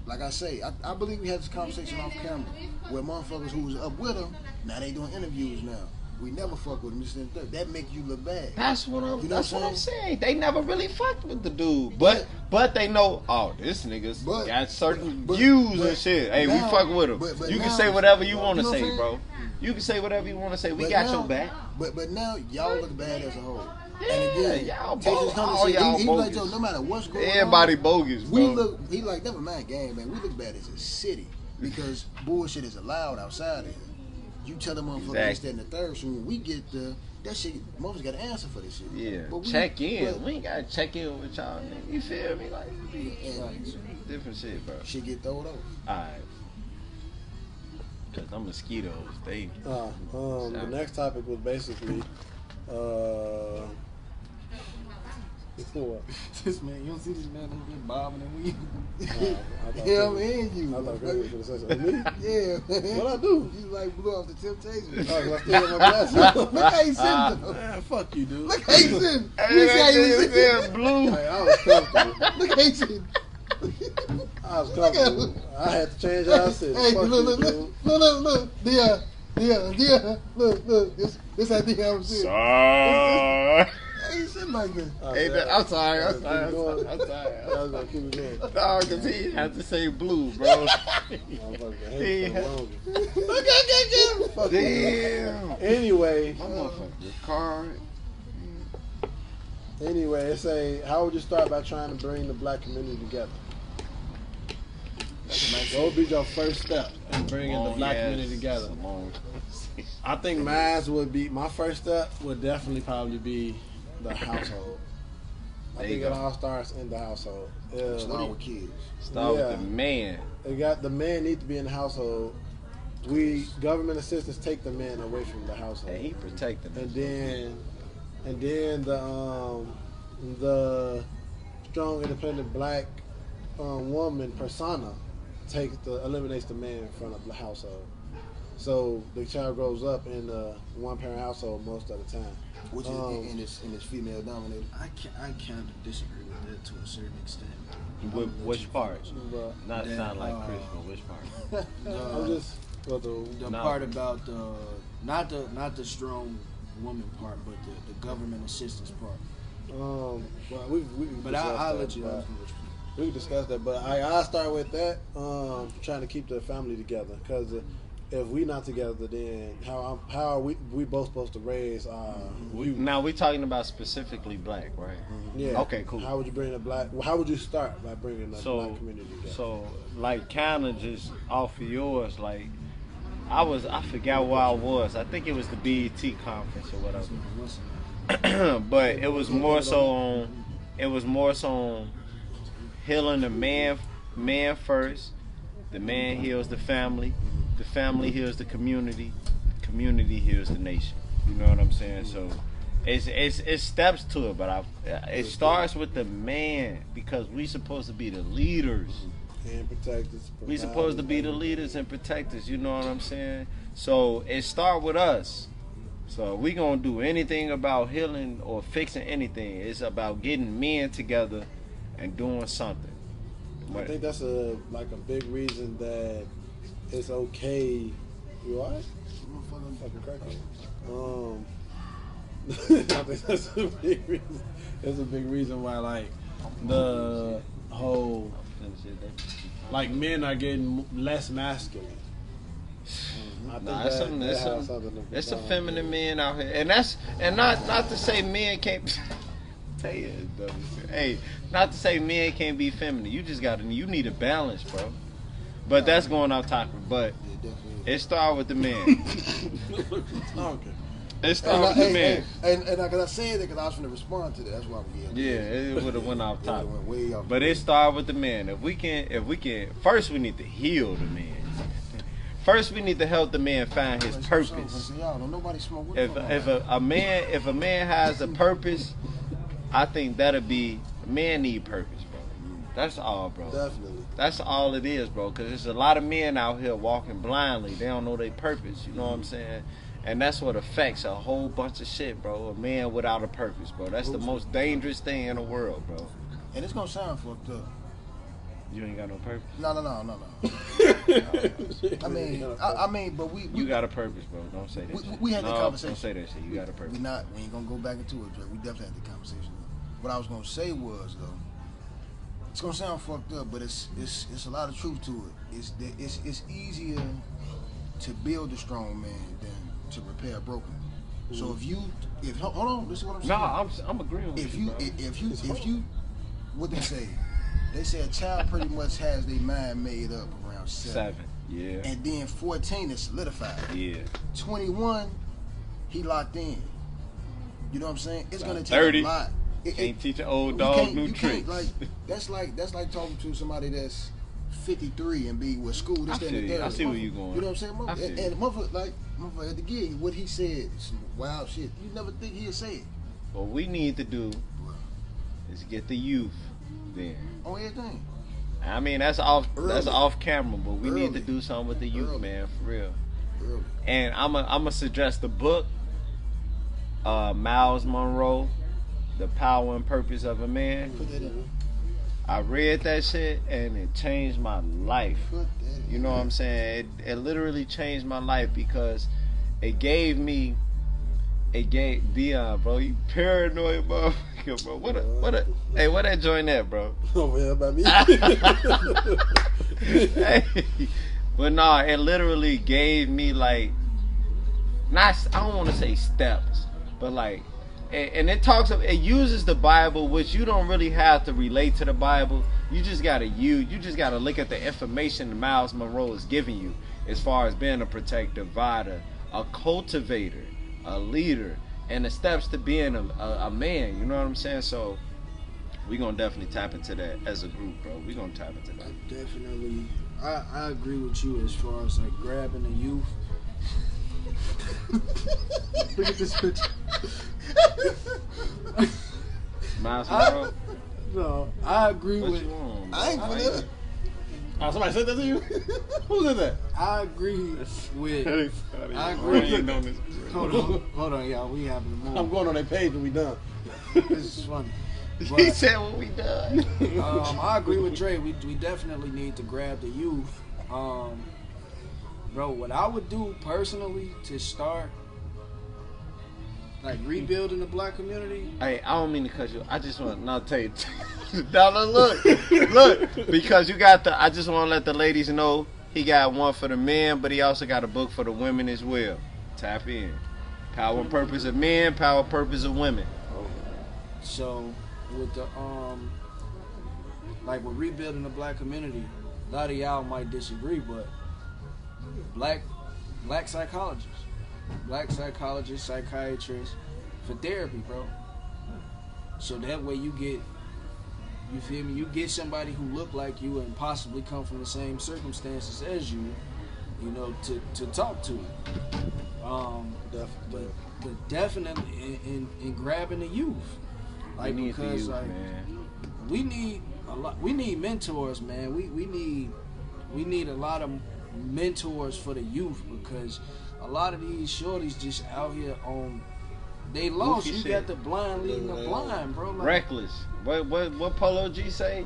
like I say, I believe we had this conversation off camera where motherfuckers who was up with him, now they doing interviews now. We never fuck with him, this, that, and the third. That make you look bad. That's what I'm. You know That's what what I'm I'm saying. They never really fucked with the dude, but they know. Oh, this nigga's got certain views and shit. Hey, now, we fuck with him. but You can now- say whatever you want to know what say, I'm bro. You can say whatever you want to say. We But got now- your back. But now y'all look bad as a whole. Yeah, And again, y'all Texas bogus. Hunter All said, y'all he was like, bogus. yo, no matter what's going Everybody on, bogus, bro. we look. He like, never mind, game man. We look bad as a city because bullshit is allowed outside of here. You tell them motherfuckers this, that, and the third. So when we get that shit, motherfuckers got to answer for this shit. Yeah, But check in. We ain't gotta check in with y'all, nigga. You feel me? Like And different shit, bro. shit get thrown off. Alright. Cause them mosquitoes, they. The next topic was basically, what? This man, you don't see this man who's been bobbing and weaving. Him and you. I thought Chris was gonna say something. Me? Yeah. What I do? You like blew off the temptation. Oh, 'cause I still have my glasses. Look how he sitting though. Man, fuck you, dude. Look how he sitting. You see how he was sitting? blue. Hey, I was comfortable. Look how he sitting. I was comfortable. I had to change how I said. Hey, Fuck look. you, dude. Dion. Look. This how Dion was sitting. Sorry. Hey, Sit back there. I'm sorry. I was gonna keep it going. No, because he had to say blue, bro. Damn. Anyway, My motherfucker card. Anyway, it say, how would you start by trying to bring the black community together? What would be your first step in bringing the black community together? I think my first step would definitely probably be the household. I think it all starts in the household. Start with kids. Start with the man. The man needs to be in the household. Government assistance take the man away from the household. And he protected him. And then the strong, independent black woman persona eliminates the man from the household. So the child grows up in a one-parent household most of the time. Which is in this female dominated. I kind of disagree with that to a certain extent. Which part? Not that, sound like Chris, but which part? I'm just the part about not the strong woman part, but the government assistance part. But I'll let you. We can discuss that, but I start with that. Trying to keep the family together, because if we not together, then how are we both supposed to raise our? Now we talking about specifically black, right? Yeah. Okay, cool. How would you bring the black? How would you start by bringing the black community together? So, like, kind of just off of yours, like, I forgot where I was. I think it was the BET conference or whatever. But it was more so on healing the man first. The man heals the family heals the community heals the nation. You know what I'm saying? So it's steps to it, but it starts with the man, because we supposed to be the leaders. And protectors. We supposed to be the leaders and protectors, you know what I'm saying? So it start with us. So if we gonna do anything about healing or fixing anything, it's about getting men together and doing something. I think that's a big reason that it's okay. You alright? I'm fucking cracking. I think that's a big reason. That's a big reason why, like, the whole, like, men are getting less masculine. I think it's a feminine men out here, and not to say men can't. Hey, not to say men can't be feminine. You need a balance, bro. But that's going off topic. But it started with the man. Okay. It started with the man. And I said that because I was going to respond to that. That's why we here. Yeah, it would have went off topic. Went way off. But it started with the man. If we can, first we need to heal the man. First, we need to help the man find his purpose. If a man has a purpose, I think that'll be, man need purpose, bro. That's all, bro. Definitely. That's all it is, bro. Because there's a lot of men out here walking blindly. They don't know their purpose. You know what I'm saying? And that's what affects a whole bunch of shit, bro. A man without a purpose, bro. That's the most dangerous thing in the world, bro. And it's gonna sound fucked up. You ain't got no purpose? No. I mean, but we you got a purpose, bro. Don't say that shit. We had that conversation. Don't say that shit. You got a purpose. We ain't gonna go back into it, Dre. We definitely had the conversation. What I was gonna say was, though, it's gonna sound fucked up, but it's a lot of truth to it. It's easier to build a strong man than to repair a broken. So if hold on, listen what I'm saying. No, I'm agreeing with you. If you, what they say? They say a child pretty much has their mind made up around 7. Yeah. And then 14 is solidified. Yeah. 21, he locked in. You know what I'm saying? It's gonna take 30. a lot. Can't teach an old dog new tricks. That's like talking to somebody that's 53 and be with school. I see where you going. You know what I'm saying? And motherfucker at the gig, what he said, some wild shit. You never think he'd say it. What we need to do is get the youth there. On everything. I mean, that's off camera, but we need to do something with the youth, man, for real. And I'm a suggest the book, Miles Monroe, The Power and Purpose of a Man. Put that in. I read that shit and it changed my life. You know what I'm saying? It literally changed my life because it gave me It gave Dion, bro. You paranoid, motherfucker, bro. What that joint at, bro? Over here about me. Hey, but nah, it literally gave me like, not, I don't want to say steps, but like, and it uses the Bible, which you don't really have to relate to the Bible. You just gotta look at the information that Miles Monroe is giving you as far as being a protective provider, a cultivator, a leader, and the steps to being a man. You know what I'm saying? So we're gonna definitely tap into that as a group, bro. We're gonna tap into that. Definitely, I agree with you as far as like grabbing the youth. Look at this picture. Miles Monroe. No, I agree What with. you want, bro? I ain't gonna do it. Oh, somebody said that to you? Who said that? I agree with. I Really agree. know this. Hold on, y'all. We having a I'm moment. going on their page when we done. This is funny. He But, said what we done. I agree with Dre. We definitely need to grab the youth. Bro, what I would do personally to start like rebuilding the black community. Hey, I don't mean to cut you. I just want to tell you. Now look, because you got I just want to let the ladies know he got one for the men, but he also got a book for the women as well. Tap in. Power and Purpose of Men, Power and Purpose of Women. So with the like with rebuilding the black community, a lot of y'all might disagree, but black psychologists, psychiatrists for therapy, bro. So that way you feel me? You get somebody who look like you and possibly come from the same circumstances as you, you know, to talk to. But definitely in grabbing the youth, like because like man. we need a lot. We need mentors, man. We need a lot of mentors for the youth because a lot of these shorties just out here on. They lost. Goofy You shit. got the blind leading the blind, bro. Like, Reckless. What Polo G say?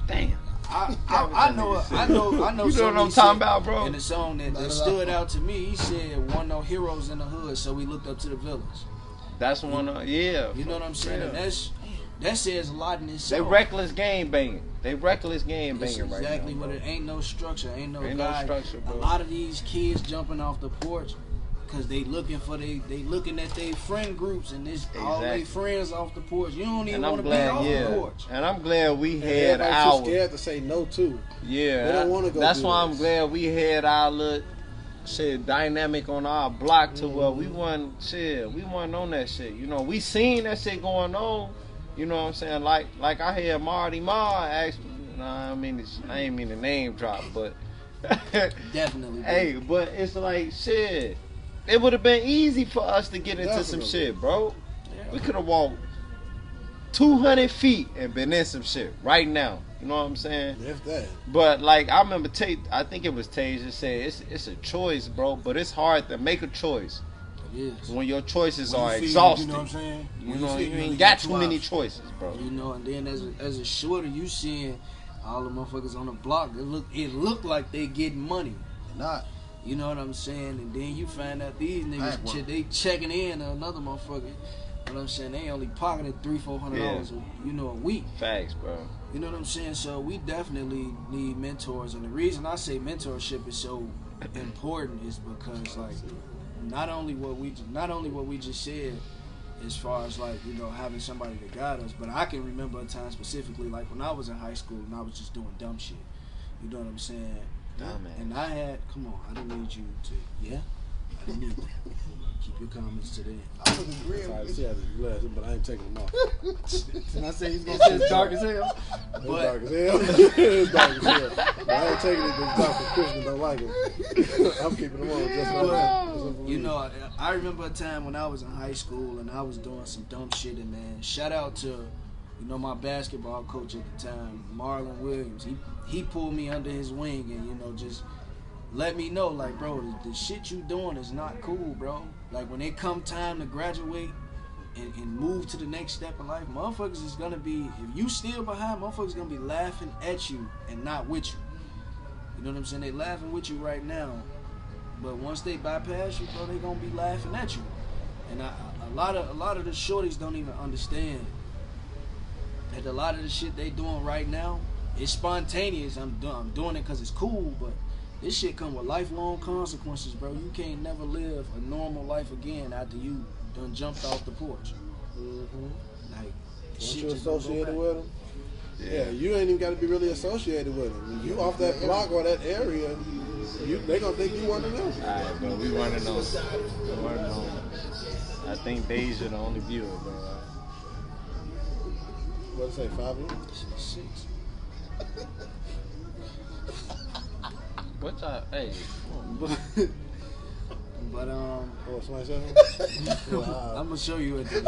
Damn. I know. You know what I'm something he talking said about, bro? In the song that stood out to me, he said, "Wasn't no heroes in the hood, so we looked up to the villains." That's one. Yeah. You know what I'm saying? Yeah. And that says a lot in this song. They reckless game banging. They reckless game That's banging right now. exactly what bro. it ain't. No structure. Ain't no Ain't no guy. structure, bro. A lot of these kids jumping off the porch because they looking at their friend groups and this all Exactly. their friends off the porch. You don't even And want I'm to be off glad, the porch. And I'm glad we And had everybody our. too scared to say no too. Yeah, They don't wanna go that's do why I'm this. glad we had our little shit dynamic on our block to where we wasn't on that shit. You know, we seen that shit going on. You know what I'm saying? Like I had Marty Ma ask me. I ain't mean to name drop, but Definitely. hey, but it's like shit. It would have been easy for us to get into some Definitely. shit, bro. Yeah. We could have walked 200 feet and been in some shit right now. You know what I'm saying? If that. But like I remember I think it was Tay just said it's a choice, bro. But it's hard to make a choice It is. when your choices When you are feel- exhausted. You know what I'm saying? You When know, feel you only ain't got got 2 too many options. choices, bro. You know, and then as a shorter, you seeing all the motherfuckers on the block. It look like they getting money. Not. You know what I'm saying? And then you find out these Ain't niggas work. they checking in to another motherfucker. You know what I'm saying? They only pocketed $300-$400 a week. Facts, bro. You know what I'm saying? So we definitely need mentors, and the reason I say mentorship is so important is because like not only what we just said as far as like, you know, having somebody to guide us, but I can remember a time specifically like when I was in high school and I was just doing dumb shit. You know what I'm saying? Dumbass. And I had, come on, I didn't need you to, yeah? I didn't need that. Keep your comments to the end. I was agreeing I with see you. how the glasses, but I ain't taking them off. And I say he's gonna say it's dark as hell. It's But dark as hell. It's dark as hell. But I ain't taking it because Dr. Christian don't like them. I'm keeping them on just like that. you know, I remember a time when I was in high school and I was doing some dumb shit, and man, shout out to, you know, my basketball coach at the time, Marlon Williams. He pulled me under his wing and, you know, just let me know, like, bro, the shit you doing is not cool, bro. Like, when it come time to graduate and move to the next step in life, motherfuckers is gonna be, if you still behind, motherfuckers gonna be laughing at you and not with you. You know what I'm saying? They laughing with you right now, But once they bypass you, bro, they gonna be laughing at you. And a lot of the shorties don't even understand that a lot of the shit they doing right now, it's spontaneous. I'm doing it because it's cool, but this shit come with lifelong consequences, bro. You can't never live a normal life again after you done jumped off the porch. Mm-hmm. Like, Once shit you just don't go associated back. with them, yeah, you ain't even got to be really associated with them. If you off that block or that area, they gonna think you one of them. Alright, bro, we running on. I think Deja the only viewer, bro. What it say, 5 minutes? 6. What y'all? Hey, But Oh, somebody said wow. I'm gonna show you at the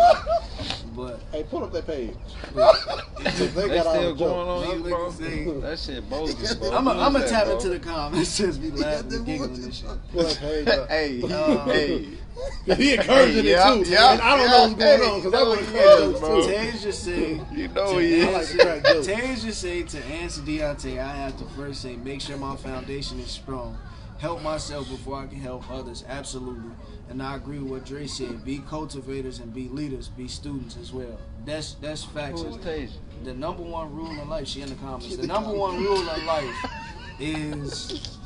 but Hey, pull up that page. they got all still the going jokes. on you, bro? Say- That shit bogus, bro. I'm gonna Who's tap that, into bro? the comments since we laughing and giggling and shit. Pull that page up. Hey, He encouraging it too. yeah, And I don't know what's going on because I want to crack jokes bro. too. Tasia say, You know he I like is. to crack jokes. Tasia say to answer Deontay, I have to first say, make sure my foundation is strong. Help myself before I can help others. Absolutely. And I agree with what Dre said. Be cultivators and be leaders. Be students as well. That's facts. Who's Tasia? The number one rule in life, she in the comments. The number one rule in life is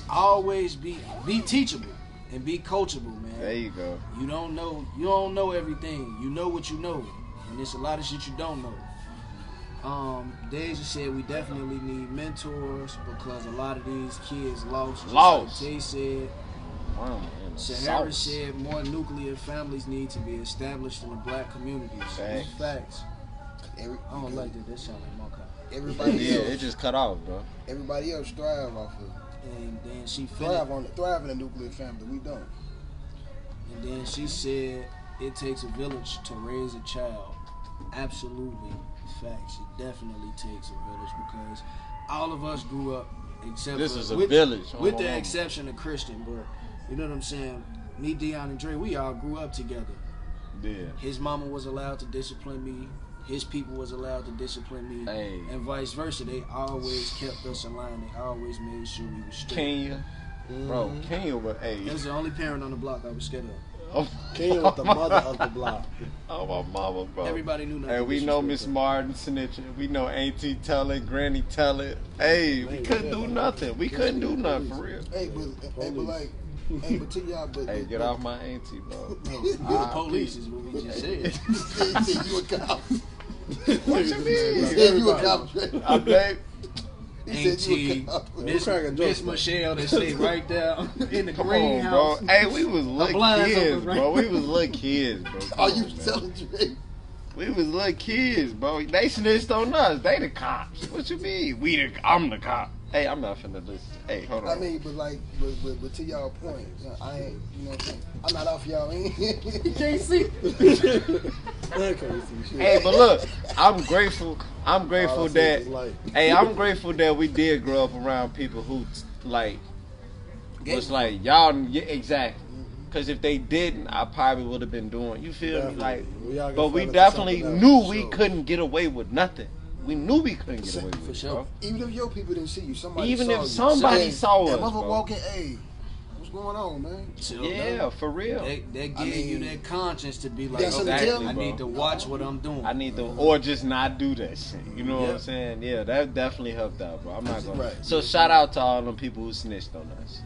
always be teachable and be coachable, man. There you go. You don't know everything. You know what you know. And there's a lot of shit you don't know. Deja said we definitely need mentors because a lot of these kids lost. Lost. Tay said, Sahara said more nuclear families need to be established in the black communities. Facts. Facts. I don't like that. That sound like my cop. Everybody Yeah, else, it just cut off, bro. everybody else thrive off of it. And then she Thrive finished. thrive in a nuclear family. We don't. And then she said it takes a village to raise a child. Absolutely. Facts. It definitely takes a village because all of us grew up except This for, is a with, village. with the exception of Christian, but you know what I'm saying? Me, Dion, and Dre, we all grew up together. Yeah. His mama was allowed to discipline me. His people was allowed to discipline me. Hey. And vice versa. They always kept us in line. They always made sure we were straight. Kenya. Bro, Kenya, but That hey. was the only parent on the block I was scared of. Kenya was the mother of the block. Oh, my mama, bro. Everybody knew nothing. Hey, we know Miss Martin snitching. We know Auntie tell it, Granny tell it. Hey, we couldn't do nothing. We couldn't do nothing for real. Hey, but to y'all, but Hey, get off my auntie, bro. The police is what we just said. He said you a cop. What you mean? He said you a cop. I babe. He said you a Auntie, cop. Miss Michelle that stay right there in the Come on, bro. greenhouse. Hey, we was little blinds kids, open, right? bro. We was little kids, bro. Come Are on, you man. telling Dre? We was little kids, bro. They snitched on us. They the cops. What you mean? I'm the cop. Hey, I'm not finna listen. Hey, hold on. I mean, but to y'all point, I ain't, you know what I'm saying? I'm not off y'all end. You can't see. Hey, but look, I'm grateful. I'm grateful that. Hey, I'm grateful that we did grow up around people who like was like y'all. Yeah, exactly. Because if they didn't, I probably would have been doing. You feel me? Like, but we definitely knew we couldn't get away with nothing. We knew we couldn't get away with it, bro. Even if your people didn't see you, somebody Even saw if you. somebody saw That us, mother bro. walking, hey, what's going on, man? Yeah, for real. That gave you that conscience to be like, That's okay, something to tell I me, need to bro. watch what I'm doing. I need to, or just not do that shit. You know what Yeah. I'm saying? Yeah, that definitely helped out, bro. I'm not gonna. Right. So shout out to all them people who snitched on us.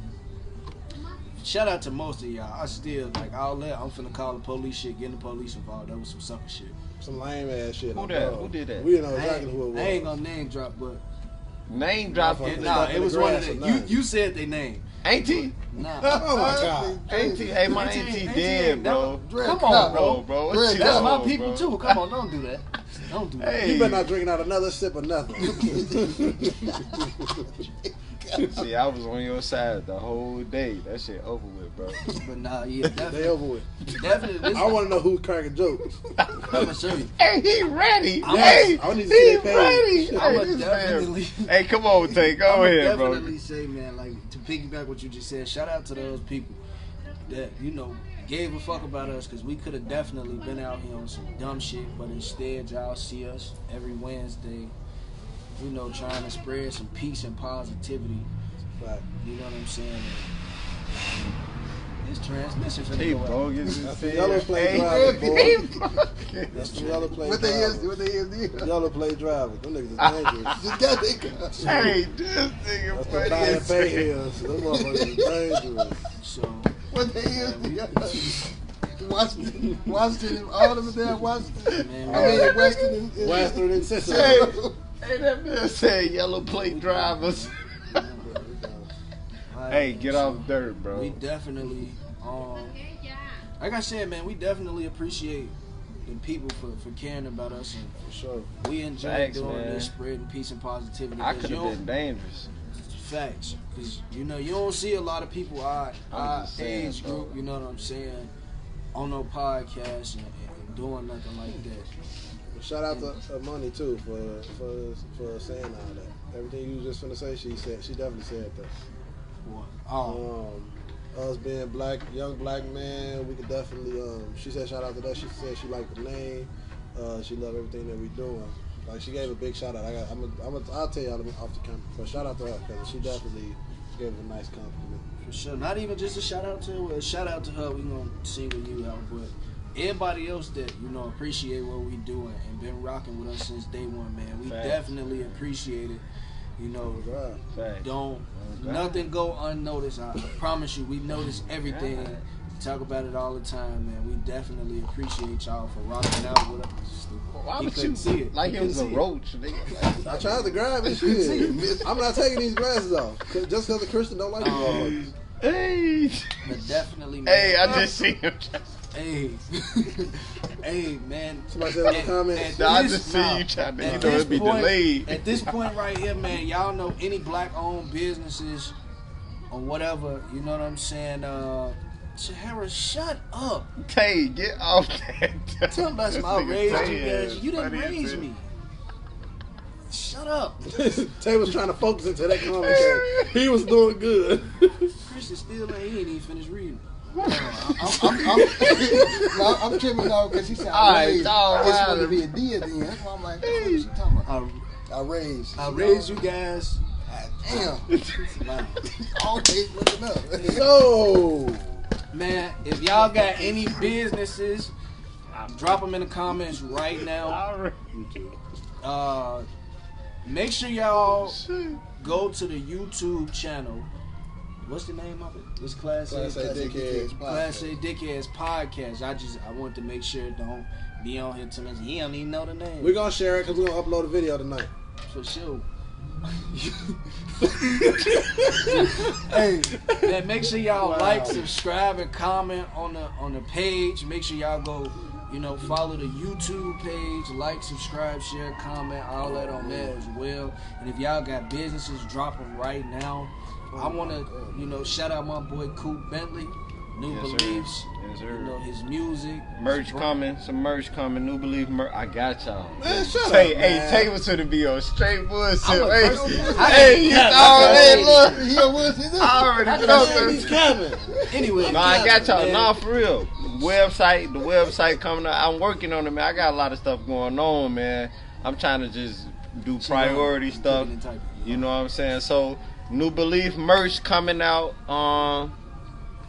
Shout out to most of y'all. I still like all that. I'm finna call the police shit, getting the police involved. That was some sucker shit. Some lame ass shit. Who that? Who did that? We didn't know exactly who it was. I ain't gonna name drop, but Name drop. Motherfucker. nah, it was one of the. Grass or You said they name. Auntie, Nah, Oh my god. auntie, hey, my auntie dead, bro. Dre, Come cop, on, bro. bro. What Dre, you that's on, my people bro? too. Come on, don't do that. Don't do that. Hey, You better not drinking out another sip of nothing. see, I was on your side the whole day. That shit over with, bro. But nah, yeah, They definitely, over with. definitely. This, I want to know who's cracking jokes. I'm gonna show you. Hey, he ready. I'm Hey, I need to see he's their ready. page. I'ma Hey, this man. definitely- Hey, come on, Tay. Go I'ma ahead, bro. definitely say, man, like to piggyback what you just said. Shout out to those people that gave a fuck about us because we could have definitely been out here on some dumb shit, but instead y'all see us every Wednesday, trying to spread some peace and positivity. Right. You know what I'm saying? His transmission finna He go out. bogus. That's the yellow plate driver, boy. That's the yellow plate What they is? driver. What they is? Yellow plate driver. Them niggas is dangerous. Just got they car. Hey, this nigga That's the funny Diet as Bay hell. Hills. Those motherfuckers is dangerous. So What they is? Washington, all of them damn Washington. man, I mean, Western and Western and Cincinnati. Hey, that man said yellow plate drivers. Hey, get off dirt, bro. we definitely, like I said, man, we definitely appreciate the people for caring about us, and For sure. we enjoy Facts, doing man. this, spreading peace and positivity. I 'cause could you have don't- been dangerous. Facts, because you don't see a lot of people our just saying, age bro. group, you know what I'm saying, on no podcast and doing nothing like that. Shout out to Money too for saying all that. Everything you was just finna say, she definitely said that. Us being black, young black man, we could definitely. She said shout out to that. She said she liked the name. She loved everything that we doing. Like she gave a big shout out. I'll tell y'all off the camera, but shout out to her because she definitely gave a nice compliment. For sure, not even just a shout out to her. A shout out to her. We gonna single you out, but everybody else that appreciate what we doing and been rocking with us since day one, man. We Facts. definitely appreciate it. Right. Facts. Don't Okay. nothing go unnoticed. I promise you, we notice everything. Talk about it all the time, man. We definitely appreciate y'all for rocking out with us. Why He would couldn't you see it. like He it was a couldn't see it. roach? Nigga. I tried to grab it. Shit. I'm not taking these glasses off just because the Christian don't like these motherfuckers. Hey, But definitely, man. hey, I just see him. Hey, hey, man. Somebody said in the comments. I this- just see you trying to, at it'd be point- delayed. At this point right here, man, y'all know any black-owned businesses or whatever, you know what I'm saying? Sahara, shut up. Tay, get off that. Tell me I This raised nigga you Tay guys. is You didn't funny as raise hell. me. Shut up. Tay was trying to focus into that commentary. He was doing good. Christian still ain't, he ain't even finished reading. I'm tripping now because she said All right, I raised. dog, It's wow. supposed to be a D at the end. That's why I'm like, what is she talking about? I raised. I raised you guys. Damn. Wow. Always looking up. So, Man, if y'all got any businesses, drop them in the comments right now. Make sure y'all go to the YouTube channel. What's the name of it? It's Class A Dickheads Class A Dickheads Podcast. I want to make sure it don't be on here to me. He don't even know the name. we're going to share it because we're going to upload a video tonight. For sure. Hey, Man, make sure y'all Wow. like, subscribe, and comment on the page. Make sure y'all go, follow the YouTube page, like, subscribe, share, comment, all that on there as well. And if y'all got businesses, drop them right now. I want to, shout out my boy Coop Bentley, New Yes, sir. Beliefs. Yes, sir. His music. Merch coming, some merch coming, New Belief merch. I got y'all. Man, shut Tay, up, hey, man. Tay was to be on straight bullshit. I'm a Hey, person- hey, you already look. he was. I already I know can He's this. Kevin. Anyway. No, I got y'all. man. Nah, for real. The website coming up. I'm working on it, man. I got a lot of stuff going on, man. I'm trying to just do priority stuff. You know what I'm saying? So, New Belief merch coming out.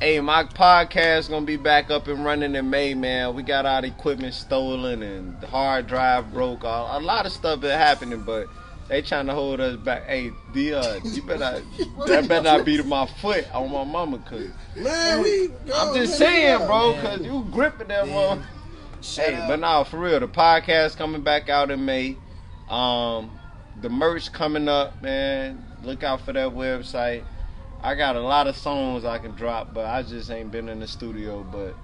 Hey, my podcast gonna be back up and running in May, man. We got our equipment stolen and the hard drive broke. A lot of stuff been happening, but they trying to hold us back. Hey, you better that better not be to my foot on my mama, cause Man, I'm just saying, bro, cause you gripping that one. Hey, but nah, for real, the podcast coming back out in May. The merch coming up, man. Look out for that website. I got a lot of songs I can drop, but I just ain't been in the studio. But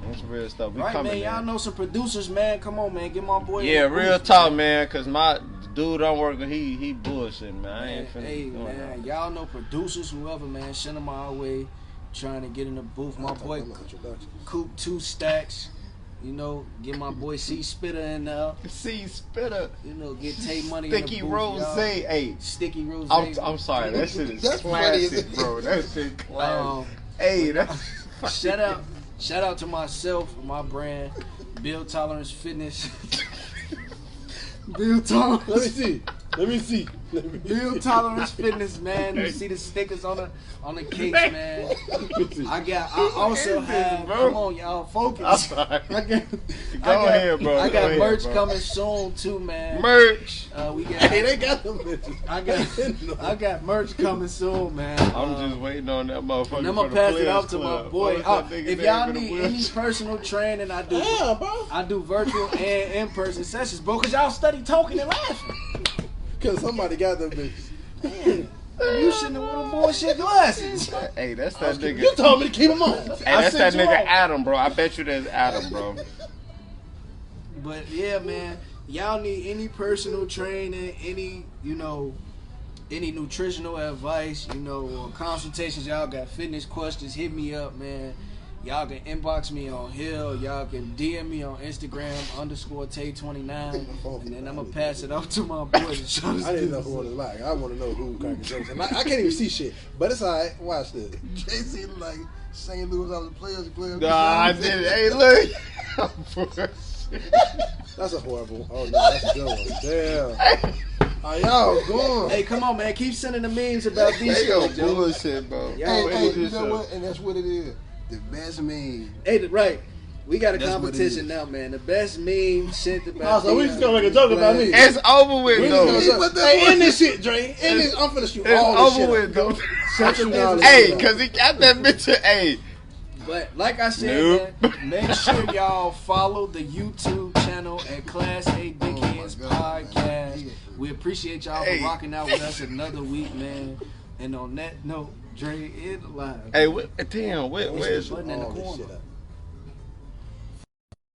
that's real stuff. We Right, coming, man. Y'all know some producers, man. Come on, man. Get my boy. Yeah, in the real booth, talk, man. man. Cause my dude I'm working, he bullshitting, man. I ain't finna Hey, be doing man. that. Y'all know producers, whoever, man. Send them our way. Trying to get in the booth. My boy Coop 2 Stacks. Get my boy C Spitter in there. See, spitter, Get Tay Money sticky in the booth, rose. y'all. Hey, Sticky Rose. I'm sorry. That shit is That's funny, isn't classic, it? bro. That shit classic. Um, Hey, that's Shout out to myself, my brand, Build Tolerance Fitness. Build Tolerance. Let me see. Let me see. Bill Tolerance Fitness, man. You see the stickers on the case, man. I also have. bro. Come on, y'all, I'm focus. sorry. Go ahead, bro. I Go got ahead, merch bro. coming soon too, man. Merch. We got. Hey, they got them bitches. I got merch coming soon, man. I'm just waiting on that motherfucker. And I'm gonna for the pass it Players off to Club. my boy. What was that nigga If name y'all in the need wheelchair? any personal training, I do. Damn, bro. I do virtual and in-person sessions, bro. Cause y'all study talking and laughing. Because somebody got them bitches. Man, you shouldn't have worn them bullshit glasses. Hey, that's that nigga. You told me to keep them on. Hey, that's that sent you nigga off. Adam, bro. I bet you that's Adam, bro. But yeah, man, y'all need any personal training, any any nutritional advice, or consultations. Y'all got fitness questions? Hit me up, man. Y'all can inbox me on Hill. Y'all can DM me on Instagram _Tay29, and then I'm gonna pass it off to my boy. I didn't know who was like. I want to know who cracking jokes. And I can't even see shit, but it's alright. Watch this. JC look like St. Louis out of the Players Club. Nah, I did it. Hey, look. That's a horrible. Oh no, that's a good one. Damn. Are y'all going? Hey, come on, man. Keep sending the memes about these They go shows, yo. bullshit, bro. Y'all- Hey, you know what? And that's what it is. The best meme. Hey, right. We got a That's what it competition is. now, man. The best meme sent about. Oh, so we just gonna make a joke about me. It's over with, We though. just gonna say, hey, end this shit, Dre. End this. I'm finna shoot It's all this over shit. with, though. Shut your mouth. Hey, because he got that bitch. Hey. But like I said, man, make sure y'all follow the YouTube channel at Class A Dickheads Podcast. We appreciate y'all Hey. for rocking out with us another week, man. And on that note, Dre is alive. Hey, damn, where's Button in the all this corner. shit up.